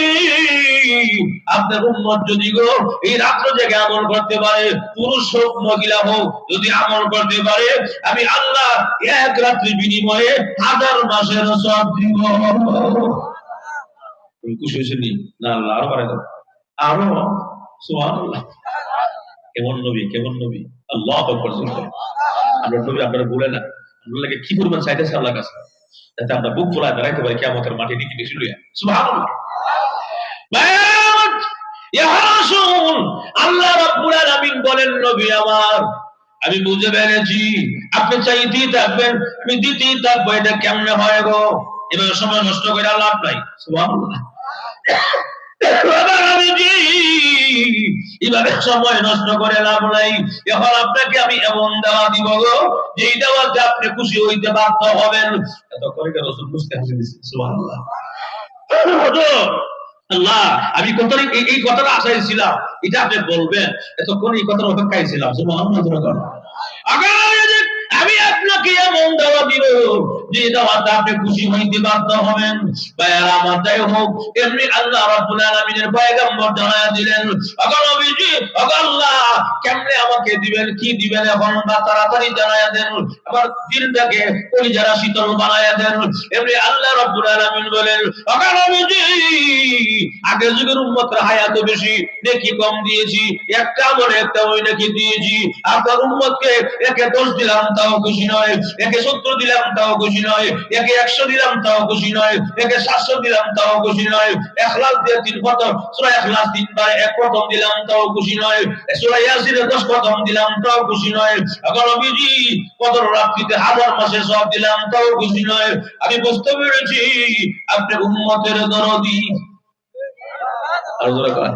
আপনার উম্মত যদি গো এই রাত্র জেগে আমল করতে পারে, পুরুষ হোক মহিলা হোক, যদি আমল করতে পারে আমি আল্লাহ এক রাত্রি বিনিময়ে 1000 মাসের সওয়াব দিব। খুশি হয়েছেন না? আল্লাহ আরো বাড়ায় দাও, আরো। সুবহানাল্লাহ। কেমন নবী, কেমন নবী! আল্লাহু আকবার। আমরা নবী আপনারা বলে না, আপনাকে কি পরিমাণ চাইতেছে আল্লাহ কাছে, যাতে আমরা বুক ফুলায় দাঁড়াইতে পারি কিয়ামতের মাঠে নিকি বেশি লইয়া। সুবহানাল্লাহ। ইয়া রাসূল, আল্লাহ রাব্বুল আলামিন বলেন নবী আমার আমি বুঝে ফেলেছি, আপনি চাইতেই থাকবেন, আমি দিতেই থাকবো। এটা কেমনে হয় গো? এভাবে সময় নষ্ট করে লাভ নাই। সুবহানাল্লাহ। এভাবে সময় নষ্ট করে লাভ নাই। এখন আপনাকে আমি এমন দেওয়া দিব গো, যেই দেওয়াতে আপনি খুশি হইতে বাধ্য হবেন। এত করে রাসূল বুঝতে দিয়েছেন। সুবহানাল্লাহ। আল্লাহ আমি এই কথাটা আশায় ছিলাম, এটা আপনি বলবেন, এতক্ষণ এই কথার অপেক্ষায় ছিলাম। সুবহানাল্লাহ। আমি আপনাকে এমন দাওয়া দিব যে দাওয়াতে আপনি খুশি হইতে বাধ্য হবেন। ভাইয়ারা আমার, যাই হোক, এমনি আল্লাহ রাব্বুল আলামিনের পয়গম্বর জানায়া দিলেন, ওগো নবীজি, ওগো আল্লাহ কেমনে আমাকে দিবেন, কি দিবেন এখন বা তাড়াতাড়ি জানায়া দেন, আমার দিলটাকে কলিজারা শীতল বানায়া দেন। এমনি আল্লাহ রাব্বুল আলামিন বলেন, ওগো নবীজি, আগের যুগের উম্মতের হায়াত বেশি, নেকি কম দিয়েছি, একটা আমলে একটা ওই নেকি দিয়েছি। আপনার উম্মতকে একে 10 দিলাম তাও খুশি নয়, একে 70 দিলাম তাও খুশি নয়, একে 100 দিলাম তাও খুশি নয়, একে 700 দিলাম তাও খুশি নয়। ইখলাস দিয়ে 3 কদম, সূরা ইখলাস 3 বার 1 কদম দিলাম তাও খুশি নয়, সূরা ইয়াসিনে 10 কদম দিলাম তাও খুশি নয়। আবার নবীজি কদর রাত্রিতে 1000 মাসে সব দিলাম তাও খুশি নয়। আমি বুঝতে পেরেছি আপনি উম্মতের দরদি। আর জোরে কর,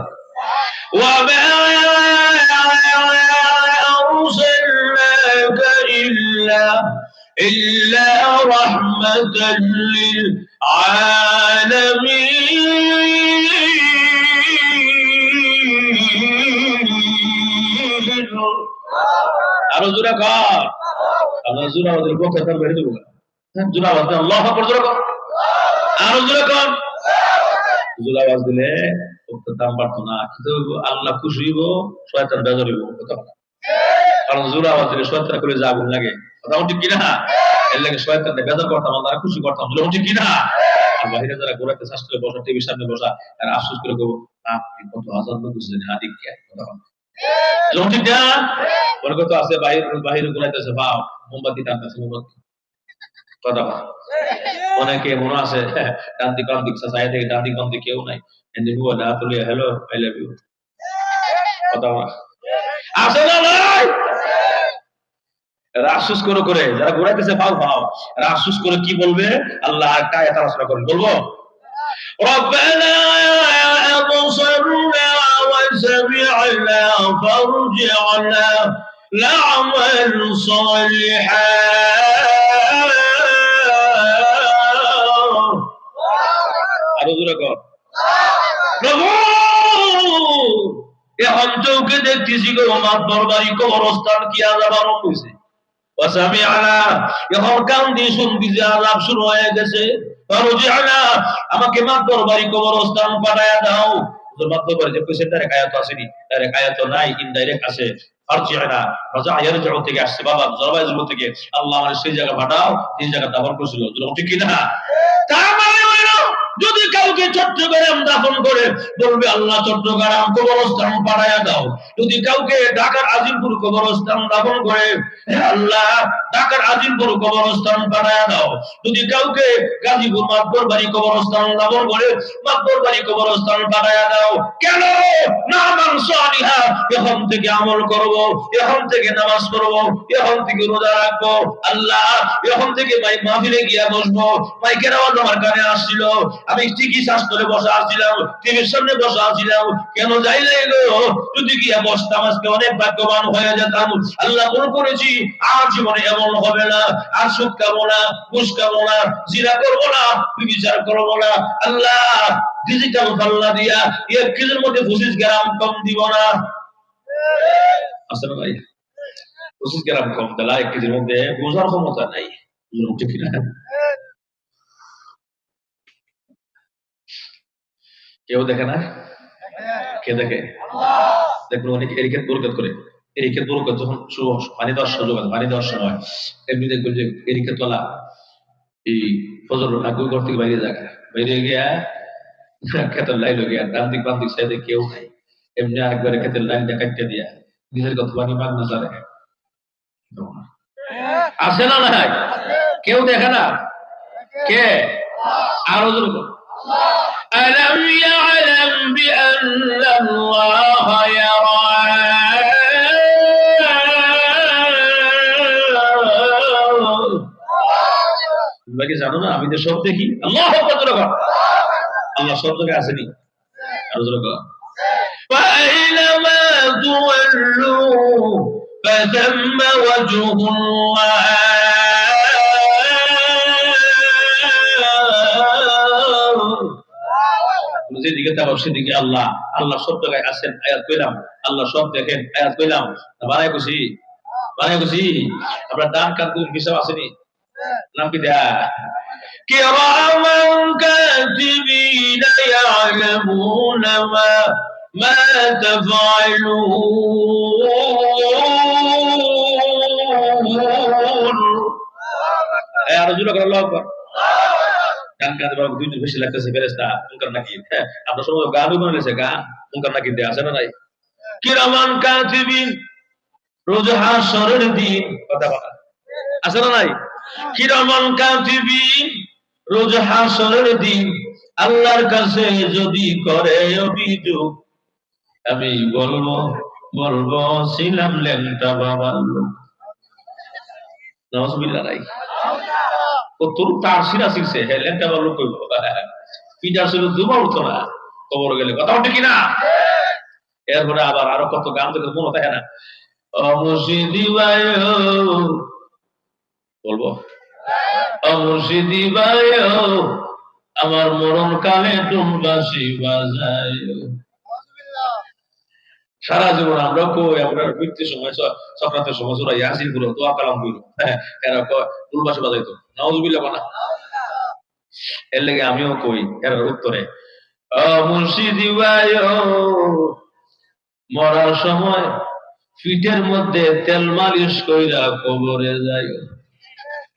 وما أرسلناك إلا رحمة للعالمين। আরো জোরে কর, আল্লাহ জোরে আমাদের পক্ষে তার বেড়ে দেবো, জোরে আওয়াজ দেন, আল্লাহু আকবার জোরে কর, আরো জোরে কর। জোরে আওয়াজ দিলে দাম বাড়তো না, কিন্তু আল্লাহ খুশি হইব, শয়তান বেজার হইব, কথা বলা। কারণ জোরে আওয়াজ দিলে শয়তান করে যা আগুন লাগে, কথা ঠিক কিনা? এর লাগে শয়তান বেজার করতাম, আল্লাহ খুশি করতাম, ঠিক কিনা? আর বাহিরে যারা ঘোরাতে শাস্ত্রে বসা, টিভির সামনে বসা, তারা আফসোস করে গো, আপনি কত হাজার লোক বুঝলেন, আদিক কে কথা বলা, ঠিক না? মনে কত আছে বাহিরে ঘোরাইতেছে, ভাও মোমবাতি টানতেছে, মোমবাতি, কথা বলা। অনেকে মনে আছে ডান দিক বাম দিক চাই থেকে ডান দিক বাম দিক কেউ নাই, হ্যালো আই লাভ ইউ, কথা বলা আছে না নাই? আফসোস করে করে যারা ঘোরাইতেছে ভাও ভাও, আফসোস করে কি বলবে? আল্লাহ একটা আয়াত আলোচনা করেন, বলবো রব্বানা আবসারনা ওয়া সামি'না ফারজি'না না'মাল সালিহান। আরো জোরে কর, প্রভু এখন চৌকে দেখতেছি গো আমার দরবারি কবরস্থান কি আযাব আরম্ভ হইছে, ওয়াসামি'না এখন কান দিয়ে শুনবি যে আযাব শুরু হয়ে গেছে, ফারজি'না আমাকে মাত দরবারি কবরস্থান পাঠায়া দাও। মাত দরবারি যে কইছে তার আয়াত আসেনি, তার আয়াত নাই, ইনডাইরেক্ট আছে। ফারজি'না রাজা ইয়ারজিউ থেকে আসছে, বাবা জরবাই জরুর থেকে, আল্লাহ আমার সেই জায়গা পাঠাও, এই জায়গা দাফন করেছিল, ঠিক কি না? তার মানে হইলো যদি কাউকে চট্টগ্রাম দাফন করে বলবে আল্লাহ চট্টগ্রাম কবরস্থান পাঠায়া দাও, যদি কাউকে ঢাকার আজিমপুর কবরস্থান দাফন করে, হে আল্লাহ ঢাকার আজিমপুর কবরস্থান পাঠায়া দাও, যদি কাউকে গাজীপুর মাতবর বাড়ি কবরস্থান দাফন করে মাতবর বাড়ি কবরস্থান পাঠায়া দাও। কেন? না মান সালিহা, এখন থেকে আমল করব, এখন থেকে নামাজ পড়ব, এখন থেকে রোজা রাখবো, আল্লাহ এখন থেকে মাহফিলে গিয়া বসবো, মাইকের আওয়াজ আমার কানে আসছিল, আমি ঠিকই শাস্ত্রে বসা আসছিলাম, টিভির সামনে বসা আসছিলাম, কেন যাই গো, যদি গিয়া বসতাম আজকে অনেক ভাগ্যবান হয়ে যেতাম। আল্লাহ মনে করেছি আর জীবনে এমন হবে না, আর সুদ খাবো না, ঘুষ খাবো না, জিনা করবো না, বিচার করবো না। আল্লাহ ডিজিটাল পাল্লা দিয়া 1 কেজির মধ্যে 25 গ্রাম কম দিব না। আসলে ভাই 25 গ্রাম কম দিলা 1 কেজির মধ্যে বোঝার ক্ষমতা নাই, ঠিক না? কেউ দেখে না, কে দেখে? দেখুন অনেকে এরিকেট বরকত করে, এরিকেট বরকত যখন পানি দেওয়ার সুযোগ আছে, পানি দেওয়ার সময় এমনি দেখবেন যে এরিকেট তোলা এই ফজর আগে ঘর থেকে বাইরে জায়গা বাইরে গিয়া খেতের লাইন গিয়া ডান দিক বাম দিক সাইডে কেউ নাই, এমনি একবারে খেতের লাইনটা কাটতে দিয়া নিজের কত পানি মাগ না জানে, আসে না নাই? কেউ দেখে না, কে? আরো জোরে ألم يعلم بأن الله يرى বাকি জানো না আমি যে সব দেখি, আল্লাহু আকবার, আল্লাহ সব জায়গায় আসেনি, আরো জোরে বলো فأينما تولوا فثم وجه الله যেদিকে তাকাও সেদিকে আল্লাহ, আল্লাহ সব জায়গায় আছেন আয়াত কইলাম, আল্লাহ সব দেখেন আয়াত কইলাম, বানাই কইছি মানে বুঝি আমরা ডান কান দুই হিসাব আসেনি নাম কি দেয়া কিরামান কাতিবিন ইয়ালামুনা মা তাফআলুন আরো জোরে করে আল্লাহু আকবার গান গাতে বাবা দুইজন বেশি লাগতেছে ফেরেশতা মুনকার নাকি আমরা সবাই গানও বানাইছে গান মুনকার নাকি দেয়া আছে না নাই কিরামান কাতিবিন রোজ হাসরের দিন কথা বলা আছে না নাই কিরামান কাতিবিন রোজ হাসরের দিন আল্লাহর কাছে যদি করে অভিযোগ আমি বলবো ছিলাম লেংটা বাবার লোক নাউজুবিল্লাহ নাই ও তোর তার সিরা শিখছে হ্যাঁ লেংটা বাবার লোক কইব পিটার ছিল দুবার উঠতো না কবর গেলে কথা বলতে কিনা এরপরে আবার আরো কত গান থেকে মনে থাকে না অমুর্শিদি বায়ো বলবো অমুর্শিদি বায়ো আমার মরণ কালে টুনবাসি বাজায় সারা জীবন আমরা কই আমরা মৃত্যুর সময় সক্রান্তের সময় সুরা ইয়াসিন গুলো দোয়া কালাম কইল এরা টুনবাসি বাজাইতো নাউজুবিল্লাহ বানা এর লেগে আমিও কই এর উত্তরে অমুর্শিদি বায়ো মরার সময় ফিটের মধ্যে তেল মালিশ কইরা কবরে যাই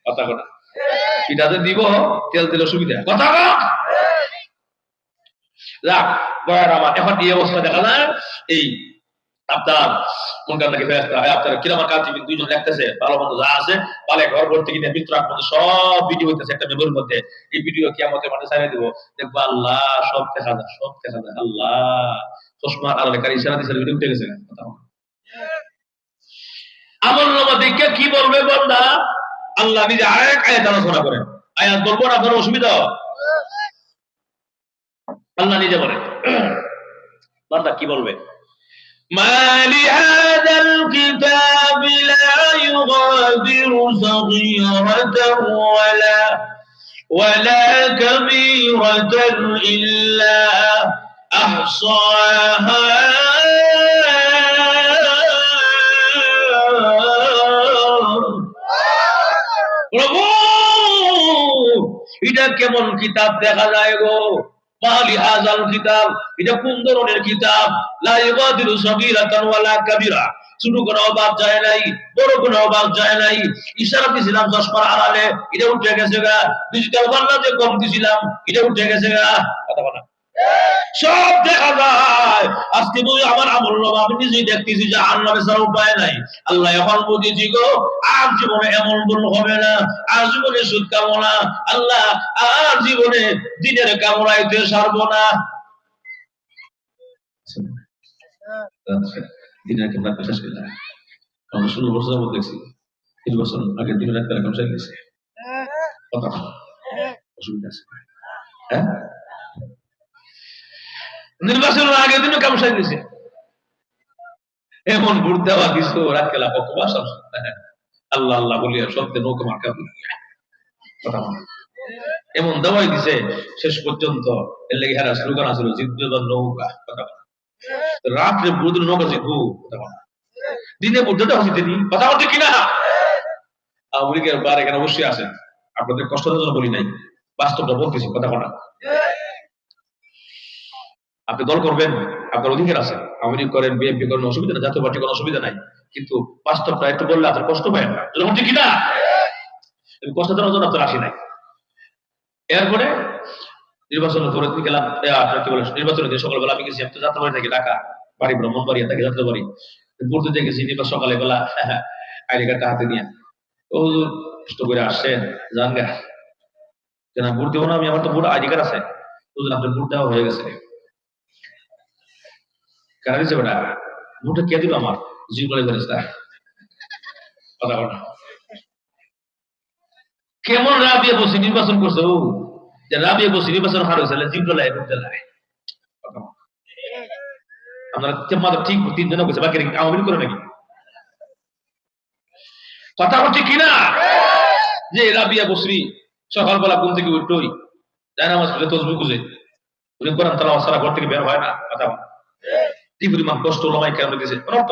কথা কথা পিঠাতে দিব তেল দিলে সুবিধা কথা যাক বয়ার আমার এখন এই অবস্থা দেখা যায় এই আপনার মুনকার নাকি ফেরেশতা আপনার কিরামান কাতিবিন দুইজন লিখতেছে ভালো মন্দ যা আছে পালে ঘর ভর্তি কিনে মিত্র আপনাদের সব ভিডিও হইতেছে একটা মেমোরির মধ্যে এই ভিডিও কিয়ামতের মাঠে ছাড়িয়ে দিব দেখবো আল্লাহ সব দেখা যায় আল্লাহ চশমা আড়ালে কারি ইশারা দিছে ভিডিও উঠে গেছে কথা আমলনামা দেখে কি বলবে বান্দা আল্লাহ নিজে আরেক আয়াত আলোচনা করেন আয়াত বলবো না আপনার অসুবিধা আল্লাহ নিজে বলেন বান্দা কি বলবে ما لهذا الكتاب لا يغادر صغيرة ولا كبيرة إلا أحصاها প্রভু এটা কেমন কিতাব দেখা যায় গো মালি হাজাল কিতাব এটা কোন ধরনের কিতাব লা ইগাদিরু সাগীরাতান ওয়ালা কাবীরা ছোট কোনো অভাব যায় নাই বড় কোনো অভাব যায় নাই ইশারা দিছিলাম চশমার আড়ালে এটা উঠে গেছে গা ডিজিটাল বাংলাতে কম দিছিলাম এটা উঠে গেছে গা কথা বলা সব দেখা যায় আজকে বই আমার আমল নামা আমি নিজেই দেখতেছি যে আল্লাহ ছাড়া উপায় নাই আল্লাহ এখন বুঝেছি গো আর জীবনে এমন ভুল হবে না আর জীবনে সুদ খাবো না আল্লাহ আর জীবনে দিনের কামড়াইতে ছাড়বো না দিনের কামড়া শেষ করে না আমরা 16 বছর যাবত দেখছি 3 বছর আগে দিনের একটা কাম শেষ গেছে কথা অসুবিধা আছে হ্যাঁ নির্বাচনের আগে দিনও কাম শেষ গেছে এমন ভোট দেওয়া কিছু রাত খেলা বকবাস আল্লাহ আল্লাহ বলিয়া সত্যি নৌকা মার্কা কথা এমন দেওয়াই দিছে শেষ পর্যন্ত এর লেগে হারা স্লোগান আসলো জিতবে নৌকা কথা রাত্রে ভোট নৌকা জিতবো কথা দিনে ভোট দেওয়া হচ্ছে তিনি কথা বলছে কিনা আওয়ামী লীগের বার এখানে অবশ্যই আছেন আপনাদের কষ্টের জন্য বলি নাই বাস্তবটা বলতেছি কথা বলা আপনি দল করবেন আপনার অধিকার আছে আওয়ামী লীগ করেন বিএনপি করেন অসুবিধা নাই জাতীয় পার্টি কোনো অসুবিধা নাই কিন্তু বাস্তবটা একটু বললে আপনার কষ্ট পায় না যখন ঠিক কিনা কষ্ট দেওয়ার জন্য আপনার আসি নাই এরপরে নির্বাচনের পরে গেলাম আপনার কি বলে নির্বাচনের দিন সকালবেলা আমি গেছি আমি তো যাত্রাবাড়ি থাকি ঢাকা বাড়ি ব্রাহ্মণবাড়ি থাকি যাত্রাবাড়ি ভোট দিতে গেছি নির্বাচন সকালে বেলা আইডি কার্ডটা হাতে নিয়ে ও কষ্ট করে আসছেন জান গা কেন ভোট দেবো না আমি আমার তো ভোট আইডি কার্ড আছে আপনার ভোট দেওয়া হয়ে গেছে কারা দিচ্ছে বেটা ভোটটা কে দিল আমার জিম বলে ফেরেস্তা কথা বলা কেমন রাবিয়া বসে নির্বাচন করছে ও যে রাবিয়া বসে নির্বাচন হার হয়েছে জিম চলায় ভোট চালায় আপনারা ঠিক 3 জন বসে বাকি আওয়ামী লীগ করে নাকি কথা হচ্ছে কিনা যে রাবিয়া বসরি সকালবেলা ঘুম থেকে উঠোই যায় না মাসে তসবিহ খুঁজে উনি কোরআন তেলাওয়াত ছাড়া ঘর থেকে বের হয় না কথা কি পরিমাণ কষ্ট ওলামায়ে কেরাম দিয়েছে অর্থ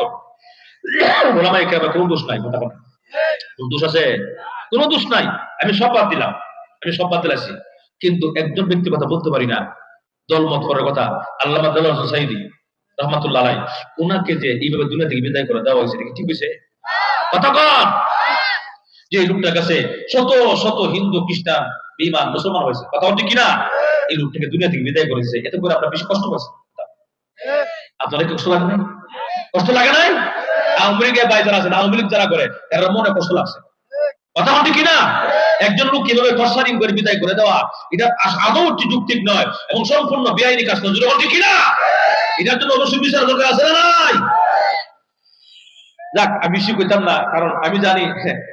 ওলামায়ে কেরামের কোনো দোষ নাই, কথা বলেন কোন দোষ আছে? কোনো দোষ নাই। আমি সব বাদ দিলাম, আমি সব বাদ দিলাছি, কিন্তু একজন ব্যক্তির কথা বলতে পারি না, দলমত করার কথা। আল্লামা দেলোয়ার হোসেন সাঈদী রহমাতুল্লাহ আলাইহি, উনাকে যে এইভাবে দুনিয়া থেকে বিদায় করে দেওয়া হয়েছে, ঠিক হয়েছে? কথা কন। যে লোকটার কাছে শত শত হিন্দু খ্রিস্টান বেঈমান মুসলমান হয়েছে, কথা ঠিক কিনা? এই লোকটাকে দুনিয়া থেকে বিদায় করেছে, এতে করে আপনার বেশি কষ্ট পাচ্ছে। আপনার কষ্ট লাগে না? কষ্ট লাগে নাই? আওয়ামী লীগের ভাই যারা আছেন, আওয়ামী লীগ যারা করে, এর মনে কষ্ট লাগছে, কথা ঠিক কিনা? একজন লোক কিভাবে টর্চারিং করে বিদায় করে দেওয়া, এটা আদৌ যুক্তিক নয় এবং সম্পূর্ণ বেআইনি কাজ, ঠিক কিনা? এটার জন্য অবশ্যই বিচার দরকার আছে না নাই? যাক, আমি বেশি কইতাম না, কারণ আমি জানি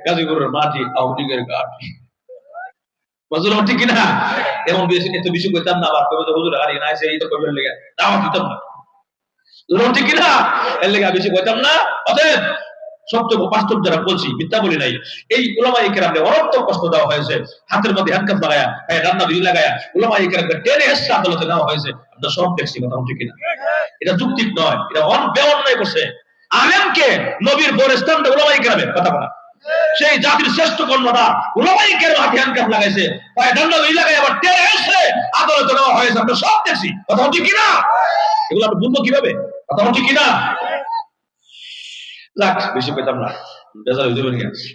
গাজীপুরের মাটি আওয়ামী লীগের ঘাটি, ঠিক কিনা? এমন বেশি এত বেশি কইতাম না, আবার কবে হুজুর আরে না আছে এই তো কইবেন লেগে দাওয়াত দিতাম না, ঠিক কিনা? এর লেগে বেশি কইতাম না। অতএব সত্য বাস্তব যারা বলছি, মিথ্যা বলি নাই। এই উলামায়ে কেরামদের অনর্থক কষ্ট দেওয়া হয়েছে, হাতের মধ্যে হ্যান্ডকাফ লাগায়া, রান্না বিধি লাগায়া উলামায়ে কেরামকে টেনে এসে আদালতে নেওয়া হয়েছে। আমরা সব দেখছি, কথা ঠিক কিনা? এটা যৌক্তিক নয়, এটা বেঅন্যায় করছে। আলেমকে নবীর পরে স্থান দেয় উলামায়ে কেরামের, কথা বলা। সেই জাতির শ্রেষ্ঠ কর্মটা উলামায়ে কেরাম হাতে হ্যান্ডকাফ লাগাইছে, রান্না বিধি লাগায় আবার টেনে এসে আদালতে নেওয়া হয়েছে। আমরা সব দেখছি, কথা ঠিক কিনা? এগুলো আমরা বুঝবো কিভাবে, কথা ঠিক কিনা? বেশি পেতাম না,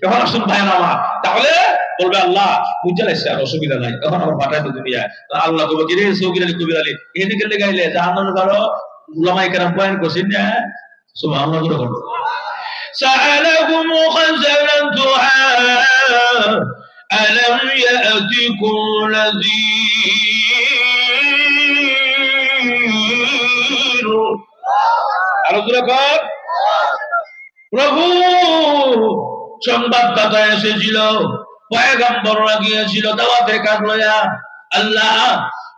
এখন আসুন ভাইয়া আমার, তাহলে বলবে আল্লাহ বুঝা লাগছে, আর অসুবিধা নাই, এখন আমার পাঠায় তো দুনিয়া। আল্লাহ বলবো কি রে সৌকির আলী কবির আলী এদিকে লেগাইলে জাহান্নামে কারো উলামায়ে কেরাম বয়ান করছেন না, সুবহানাল্লাহ করে বলো। سألهم خزنتها ألم يأتكم نذير প্রভু সংবাদদাতা এসেছিল, পয়গম্বররা গিয়েছিল দাওয়াতের কাজ লইয়া। আল্লাহ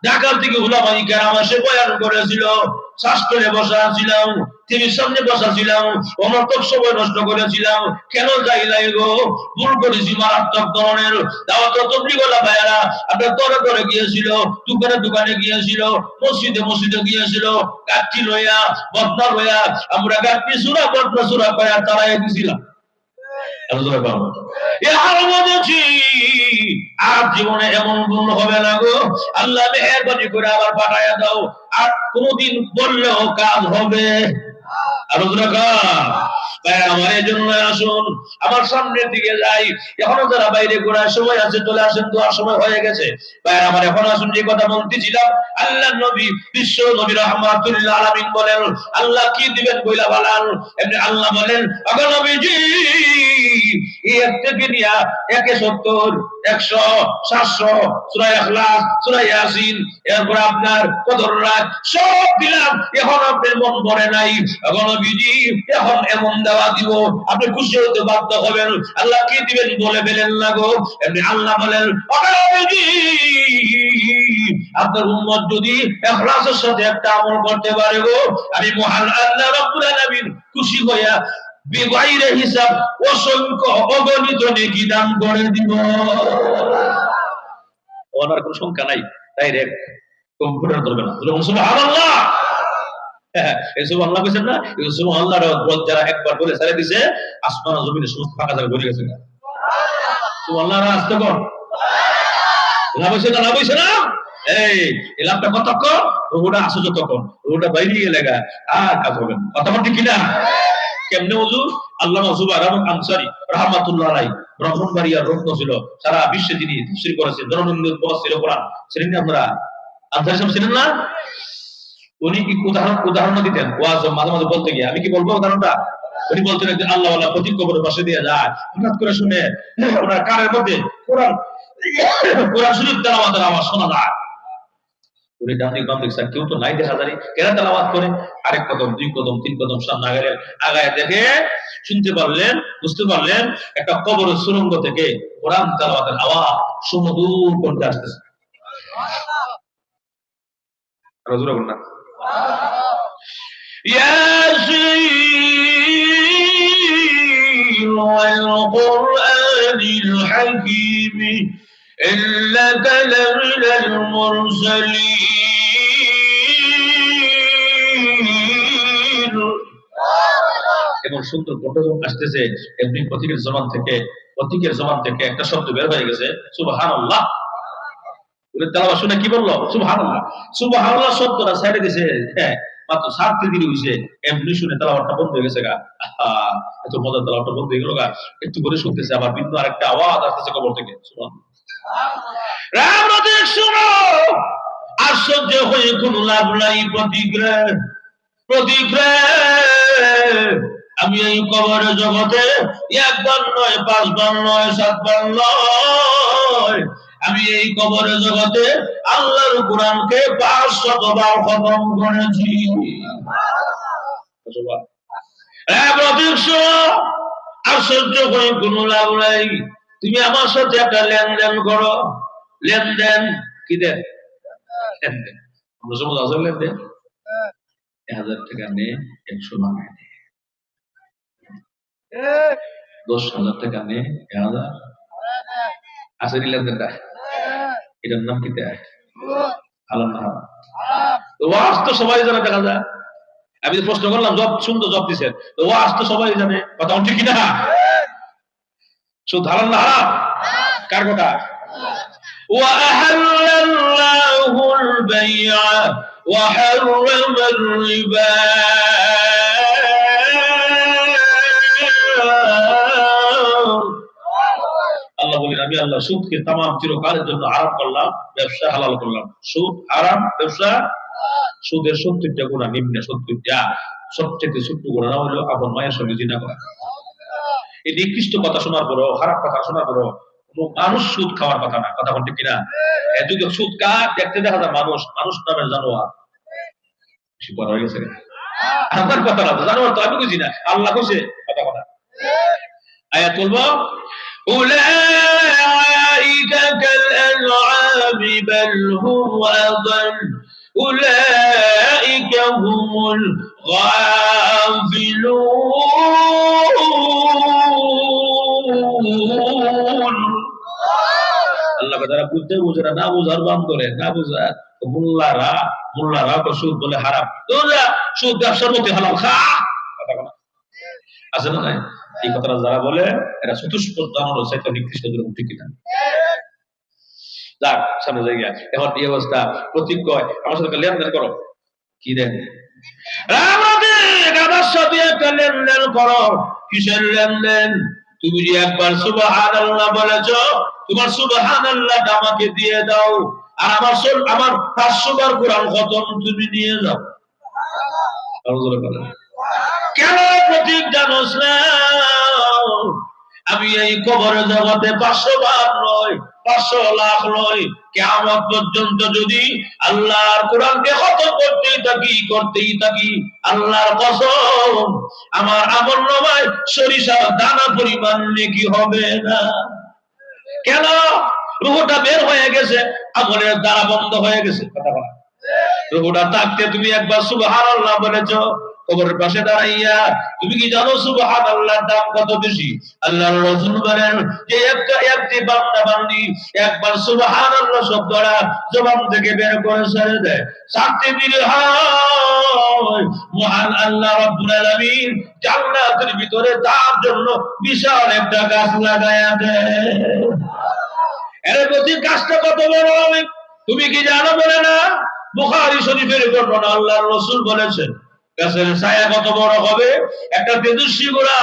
ঢাকা থেকে উলামায়ে কেরাম এসে বয়ান করেছিল, শাস্ত্রে বসা ছিলাম, টিভির সামনে বসা ছিলাম, অনর্থক সময় নষ্ট করেছিলাম, কেন যাই নাই গো? ভুল করেছি মারাত্মক ধরনের। দাওয়াত তবলিগওয়ালা ভাইয়ারা আপনার তরে তরে গিয়েছিল, দোকানে দোকানে গিয়েছিল, মসজিদে মসজিদে গিয়েছিল, গাঠি লইয়া বদনা লইয়া, আমরা গাঠি সুরা বদনা সুরা পায়া তারাই দিছিলাম। আর জীবনে এমন ভুল হবে না গো, আল্লাহ মেহেরবানি করে আবার পাঠায়া দাও। আর কোনদিন বললেও কাজ হবে। আর আমার এই জন্য আসুন, আমার সামনের দিকে যাই। এখনো যারা বাইরে ঘোরার সময় আছে চলে আসেন, দোয়ার সময় হয়ে গেছে। ভাই আমার এখন আসুন, যে কথা বলতেছিলাম, আল্লাহ নবী বিশ্ব নবী রাহমাতুল আলামিন বলেন আল্লাহ কি দিবেন বইলা বলেন, এমনি আল্লাহ বলেন ওগো নবীজি এক থেকে নিয়া 170 100 700 সূরা ইখলাস সূরা ইয়াসিন, এরপর আপনার কদর রাত সব দিলাম, এখন আপনার মন ভরে নাই। ওগো নবীজি এখন এমন দেওয়া দিব আপনি খুশি হতে বাধ্য হবেন। আল্লাহ কি দিবেন বলে ফেলেন না গো। এমনি আল্লাহ বলেন ওগো নবীজি আপনার উম্মত যদি ইখলাসের সাথে একটা আমল করতে পারে গো, আমি মহান আল্লাহ রাব্বুল আলামিন খুশি হইয়া বিগাইরে হিসাব অসংখ্য অগণিত নেকি দান করে দিব। ওনার কোনো সংখ্যা নাই, ডাইরেক্ট কম্পিউটার করবে না। সুবহানাল্লাহ, এই সুবহানাল্লাহ কইছেন না, এই সুবহানাল্লাহর বল যারা একবার বলে ছেড়ে দিয়েছে, আসমান ও জমিনে সমস্ত ফাঁকা জায়গা ভরে গেছে। সুবহানাল্লাহ আস্তে কর, লাভ হইছে না, লাভ হইছে না? এই লাভটা কতক্ষণ? রুহুটা আসে যতক্ষণ, রুহুটা বাইরে গেলে আর কাজ হবে না, কথা ঠিক কিনা? কেমনে হুজুর? আল্লামা জুবাইর আনসারী রাহমাতুল্লাহ আলাইহি ব্রাহ্মণবাড়িয়ার রত্ন ছিল, সারা বিশ্বে যিনি তাফসীর করেছেন, জননন্দিত মুফাসসির কোরআন ছিলেন না, আপনারা আনসারী সাহেব ছিলেন না? উনি কি উদাহরণ দিতেন ওয়াজ মাঝে মাঝে বলতে গিয়ে, আমি কি বলবো উদাহরণটা? উনি বলতেন একজন আল্লাহওয়ালা প্রতীক কবরের পাশে দিয়ে যায়, হঠাৎ করে শুনে ওনার কানের মধ্যে কোরআন শরীফ তেলাওয়াতের আওয়াজ শোনা যায়। উনি ডান দিক বাম দিক কেউ তো নাই দেখা যায়, কেরা তেলাওয়াত করে? আরেক কদম, 2 কদম, 3 কদম সামনে আগায় দেখে শুনতে পারলেন, বুঝতে পারলেন একটা কবরের সুরঙ্গ থেকে কোরআন তেলাওয়াতের আওয়াজ সুমধুর কণ্ঠে আসতেছে। ইয়াসিন ওয়াল কুরআনিল হাকীম إنك لمن المرسلين এমন সুন্দর ফটো আসতেছে, এমনি প্রতীকের জবান থেকে একটা শব্দ বের হয়ে গেছে, সুবহানাল্লাহ। তেলাওয়াত শুনে কি বললো? সুবহানাল্লাহ। সুবহানাল্লাহ শব্দটা ছেড়ে দিছে, হ্যাঁ মাত্র 7 দিন হইছে, এমনি শুনে তেলাওয়াতটা বন্ধ হয়ে গেছে গা। এত মজা, তেলাওয়াতটা বন্ধ হয়ে গেল গা। একটু করে শুনতেছে, আবার ভিন্ন আরেকটা আওয়াজ আসতেছে কবর থেকে, সুবহানাল্লাহ। শুনো, আশ্চর্য হয়ে কোনো লাভ নাই। প্রতীক রে, আমি এই কবরের জগতে একবার নয়, 5 বার নয়, 7 বার নয়, আমি এই কবরের জগতে আল্লাহর কোরআনকে 500 বার খতম করেছি। আশ্চর্য হয়ে কোনো লাভ নাই। তুমি আমার সাথে একটা লেনদেন করো। লেনদেন কি দেন? লেনদেন আমরা সমাজ আছে লেনদেন। 1000 টাকা নে, 100 বানায় নে। 10,000 টাকা নে, 1000 আছে লেনদেনটা। এটার নাম কি দেয়? হালাল না হারাম? তো ওয়াজ তো সবাই জানে, দেখা যায়। আমি প্রশ্ন করলাম, সুন্দর জবাব দিচ্ছেন। তো ওয়াজ তো সবাই জানে, কথা ঠিক না? সুদ হালাল না হারাম? কার কথা? وأحل الله البيع وحرم الربا আল্লাহ বলেন, আমি আল্লাহ সুদকে তামাম চিরকালের জন্য হারাম করলাম, ব্যবসা হালাল করলাম। সুদ হারাম, ব্যবসা। সুদের 70টা গুনাহ, নিম্নে 70টা। সবচেয়ে ছোট্ট গুনাহ হলো আপন মায়ের সঙ্গে জিনা করা। এই নিকৃষ্ট কথা শোনার পরও, খারাপ কথা শোনার পরও মানুষ সুদ খাওয়ার কথা না, কথা বলতে কিনা? যদি সুদ কার দেখতে দেখা যায়, মানুষ নামের জানোয়ার বেশি বড় হয়ে গেছে। আমার কথা না, জানোয়ার তো আমি বুঝি না, আল্লাহ কইছে কথা কথা। আয়াত বলবো, উলাইকা কাল-আনআমি বাল হুম আযাল উলাইকা হুমুল গাফিলুন। আল্লাহ যারা বুঝতে বুঝে না, বুঝার বান্দরে, না বুঝার মোল্লারা তো সুদ বলে হারাম, সুদ ব্যবসার মধ্যে হালাল খা, কথা বলা আছে না নাই? এই কথাটা যারা বলে এরা চতুষ্পদ জানোয়ার চাইতে নিকৃষ্ট, ঠিক কিনা? যাক, সামনে জায়গা। এখন এই অবস্থা, প্রতীক কয় আমার সাথে লেনদেন করো। কি দেন? আমার সাথে একটা লেনদেন করো। কিসের লেনদেন? তুমি যে একবার সুবহানাল্লাহ বলেছো, তোমার সুবহানাল্লাহটা আমাকে দিয়ে দাও, আর আমার 500 বার কোরআন খতম তুমি নিয়ে যাও। কেন প্রতীক জানোস না? আমি এই কবরের জগতে 500 বার নয়, 500 লাখ নয়, কিয়ামত পর্যন্ত যদি আল্লাহর কোরআনকে খতম করতেই থাকি, আল্লাহর কসম, আমার আমলনামায় সরিষা দানা পরিমাণ নেকি হবে না। কেন? রূহটা বের হয়ে গেছে, আমলের দ্বারা বন্ধ হয়ে গেছে, কথা বলা। রূহটা থাকতে তুমি একবার সুবহানাল্লাহ বলেছো, কবরের পাশে দাঁড়াইয়া তুমি কি জানো সুবহানাল্লাহর দাম কত বেশি? আল্লাহর রাসূল বলেন যে একটি বান্দা বান্দি একবার সুবহানাল্লাহ শব্দটা জবান থেকে বের করে ছেড়ে দেয়, 7 দিন হয় মহান আল্লাহ রাব্বুল আলামিন জান্নাতের ভিতরে তার জন্য বিশাল একটা গাছ লাগায়া দেয়। এর প্রতি গাছটা কত বড় হবে তুমি কি জানো? বলে না, বুখারী শরীফের বর্ণনা, আল্লাহর রাসূল বলেছেন গাছের ছায়া কত বড় হবে? একটা তেজস্বী ঘোড়া,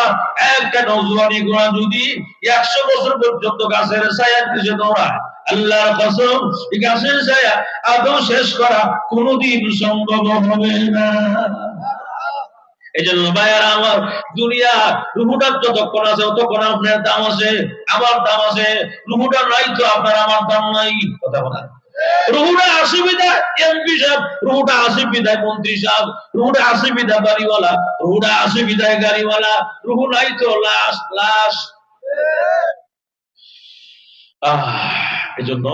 একটা নজওয়ানি ঘোড়া যদি 100 বছর পর্যন্ত গাছের ছায়ার নিচে দৌড়ায়, আল্লাহর কসম, এই গাছের ছায়া আদৌ শেষ করা কোনোদিন সম্ভব হবে না। এই জন্য ভাইয়ারা আমার, দুনিয়া রুহুটার যতক্ষণ আছে ততক্ষণ আপনার দাম আছে, আমার দাম আছে। রুহুটা নাই তো আপনার আমার দাম নাই, কথা বলা। রুহুটা আসে বিদায় এমপি সাহেব, রুহুটা আসে বিদায় মন্ত্রী সাহেব, রুহুটা আসে বিদায় বাড়িওয়ালা, রুহুটা আসে বিদায় গাড়িওয়ালা, রুহু নাই তো লাশ। এই জন্য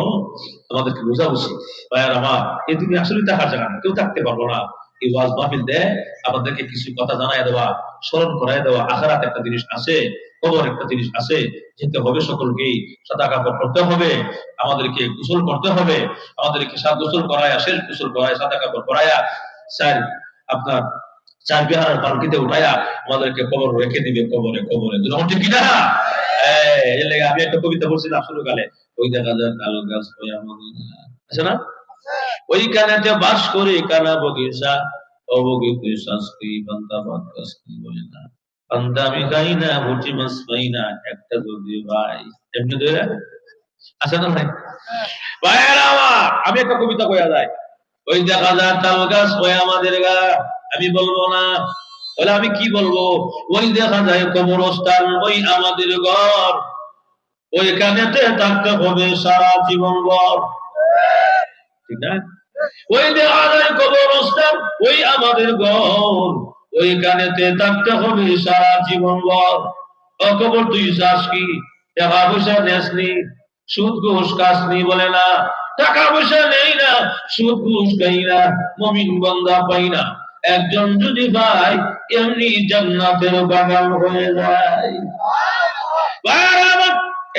আমাদেরকে বোঝা উচিত ভাইয়ার আমার, এই দুনিয়া আসলে থাকার জায়গা না, কেউ থাকতে পারবো না। এই ওয়াজ মাহফিল দেয় আমাদেরকে কিছু কথা জানাই দেওয়া, স্মরণ করাই দেওয়া, আখিরাত একটা জিনিস আছে, কবর একটা জিনিস আছে, যেতে হবে সকলকেই, সাদা কাপড় পরতে হবে, আমাদেরকে গোসল করতে হবে, আমাদেরকে গোসল করায়া, শেষ গোসল করায়, সাদা কাপড় পরায়া, স্যার আপনার চার বিহার পালকিতে উঠাইয়া আমাদেরকে কবর রেখে দিবে কবরে কবরে, ঠিক কিনা? আমি একটা কবিতা বলছিলাম শুরুকালে, ওই দেখা যায় তাল গাছ আছে না, ওইখানে বাস করে কানা বগিচা অবগিত শাস্তি পান্তা ভাত কাস্তি বলে না, পান্তা আমি খাই না, ভুটি মাছ পাই না, একটা যদি ভাই এমনি ধরে আছে না ভাই? ভাইয়েরা আমার, আমি একটা কবিতা কইয়া যায়, ওই দেখা যায় তাল গাছ ওই আমাদের গা, আমি বলবো না, তাহলে আমি কি বলবো? ওই দেখা যায় কবরস্থান ওই আমাদের ঘর, ওইখানেতে থাকতে হবে সারা জীবন ভর, ঠিক না? ওই দেখা যায় কবরস্থান ওই আমাদের ঘর, ওইখানেতে থাকতে হবে সারা জীবন ভর। কবর তুই চাস কি? টাকা পয়সা নেসনি, সুদ ঘুষ খাসনি বলে না, টাকা পয়সা নেই না, সুদ ঘুষ খাই না, মুমিন বান্দা পাই না, একজন যদি ভাই এমনি জান্নাতের বাগান হয়ে যায়।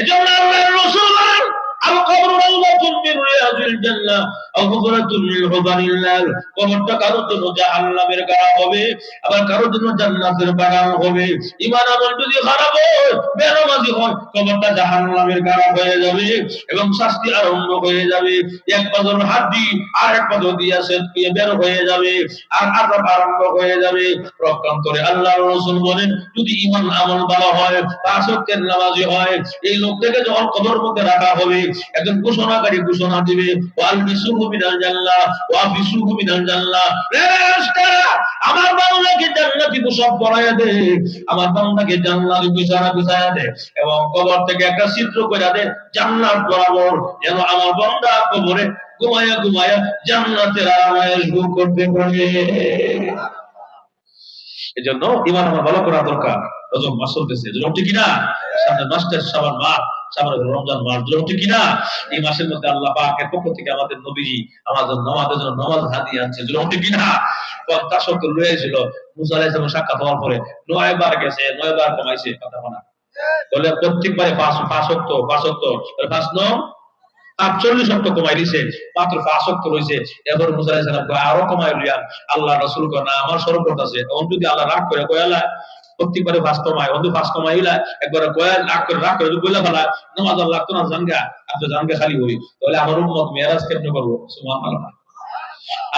এজন্য আল্লাহর রাসূল বলেন, আল কবরু রাওযাতুন মিন রিয়াজিল জান্নাহ আও হুজরাতুন মিন হুজারিল্লাহ, কবরটা কারোর জন্য জাহান্নামের গাড়া হবে, আবার কারোর জন্য জান্নাতের বাগান হবে। ঈমান আমল যদি খারাপ হয়, বেনামাজি হয়, কবরটা জাহান্নামের গাড়া হয়ে যাবে এবং শাস্তি আরম্ভ হয়ে যাবে। এক পাজর হাড্ডি আর এক পাজর দিয়ে সেটকে বের হয়ে যাবে, আর আযাব আরম্ভ হয়ে যাবে। প্রকান্তরে আল্লাহর রাসূল বলেন, যদি ঈমান আমল ভালো হয়, পাঁচ ওয়াক্তের নামাজি হয়, এই লোকটাকে যখন কবর মধ্যে রাখা হবে, একজন ঘোষণাকারী ঘোষণা দিবে, ওয়াল বিসুহু মিনাল জান্নাহ ওয়া বিসুহু মিনাল জান্নাহ, আমার বান্দাকে জান্নাতি পোশাক পরাইয়া দে, আমার বান্দাকে জান্নাতি বিছানা বিছায়া দে, এবং কবর থেকে একটা চিত্র কইরা দে জান্নাত বরাবর, যেন আমার বান্দা কবরে ঘুমায়া ঘুমায়া জান্নাতের আরামায়েশ ভোগ করতে পারে। এজন্য ঈমান আমার ভালো করা দরকার। রজব মাস চলতেছে, ঠিক কিনা? সামনে মাসটা শাবান মাস, সামনে রমজান মাস, ঠিক কিনা? এই মাসের মধ্যে আল্লাহ পাকের পক্ষ থেকে আমাদের নবীজি আমাদের জন্য নামাজ হাদিয়া আনছে, ঠিক কিনা? 50 ওয়াক্ত রয়েছিল, মুসা আলাইহিস সালাম সাক্ষাৎ হওয়ার পরে 9 বার গেছে, 9 বার কমাইছে, কথা বলা বলে প্রত্যেকবারে 5 ওয়াক্ত 5 9 48 ওয়াক্ত কমাই দিয়েছে, মাত্র 5 ওয়াক্ত রয়েছে। এবার মুসা আলাইহিস সালাম কয় আরো কমাই লিয়ান, আল্লাহ রাসূল কয় না, আমার শরবত আছে, এখন যদি আল্লাহ রাগ করে কয়ালা প্রত্যেকবারে 5 কমায়, অন্য 5 কমাইলা একবার কয়া রাগ করে বইলা ফেলা, নামাজ আল্লাহ লাগতো না, জানগা আপনি জানগা খালি হই, তাহলে আমার উম্মত মেরাজ কেমনে করবো? সুবহানাল্লাহ।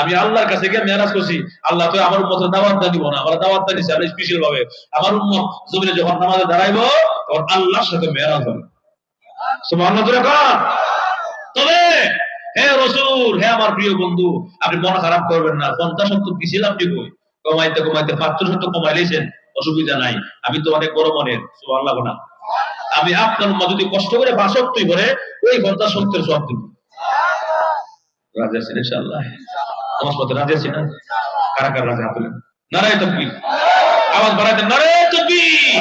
আমি আল্লাহর কাছে গিয়ে মেরাজ করছি, আল্লাহ তো আমার উম্মতের দাওয়াত দিব না, আমার দাওয়াত দিছে আমি স্পেশাল ভাবে, আমার উম্মত জমিনে যখন নামাজে দাঁড়াইবো তখন আল্লাহর সাথে মেরাজ হবে। সুবহানাল্লাহ। তবে হে রাসূল, হে আমার প্রিয় বন্ধু, আপনি মন খারাপ করবেন না, 50 ওয়াক্ত দিছিলাম ঠিক হই, কমাইতে কমাইতে 50 ওয়াক্ত কমাই লইছেন, অসুবিধা নাই, আমি তো অনেক বড় মনের, সুবহানাল্লাহ না। আমি আপনার উম্মত যদি কষ্ট করে 5 ওয়াক্তই করে ওই 50 ওয়াক্তের সওয়াব দিব। রাজি আছেন ইনশাআল্লাহ? নামাজ পড়তে রাজি আছেন না? কারা কারা রাজি হাত তুলেন। নারায়ে তাকবীর, আওয়াজ বাড়াতে নারায়ে তাকবীর,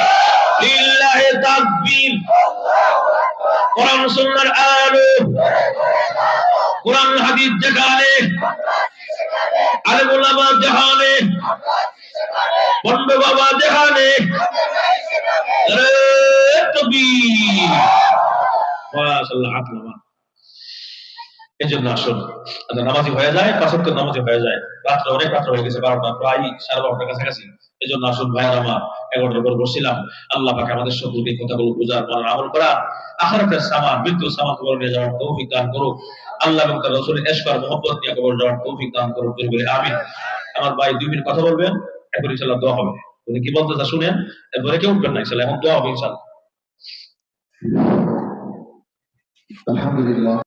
লিল্লাহি তাকবীর। কোরআন সুন্নাহর আলো, কোরআন হাদিস যেখানে, আলেম ওলামা যেখানে, বন্ড বাবা যেখানে, নারায়ে তাকবীর, মাশাআল্লাহ। আল্লাহ এজন্য আসুন নামাজি হয়ে যায়, 5 ওয়াক্ত নামাজি হয়ে যায়। রাত্রে অনেক রাত্র হয়ে গেছে, 12টা প্রায় 12:30 কাছাকাছি। এজন্য আসুন ভাইয়ের আমার, 11টার পর বসছিলাম। আল্লাহ পাক আমাদের সকলকে কথাগুলো বুঝার পর আমল করা, আখিরাতের সামান মৃত্যুর সামান কবর নিয়ে যাওয়ার তৌফিক দান করুক আল্লাহ, এবং তার রাসূলের ইশক আর মহব্বত নিয়ে কবর যাওয়ার তৌফিক দান করুক, বলে আমিন। আমার ভাই 2 মিনিট কথা বলবেন, এরপর ইনশাআল্লাহ দোয়া হবে। উনি কি বলতে তা শুনেন, এরপরে কেউ উঠবেন না ইনশাআল্লাহ, এখন দোয়া হবে ইনশাআল্লাহ। আলহামদুলিল্লাহ।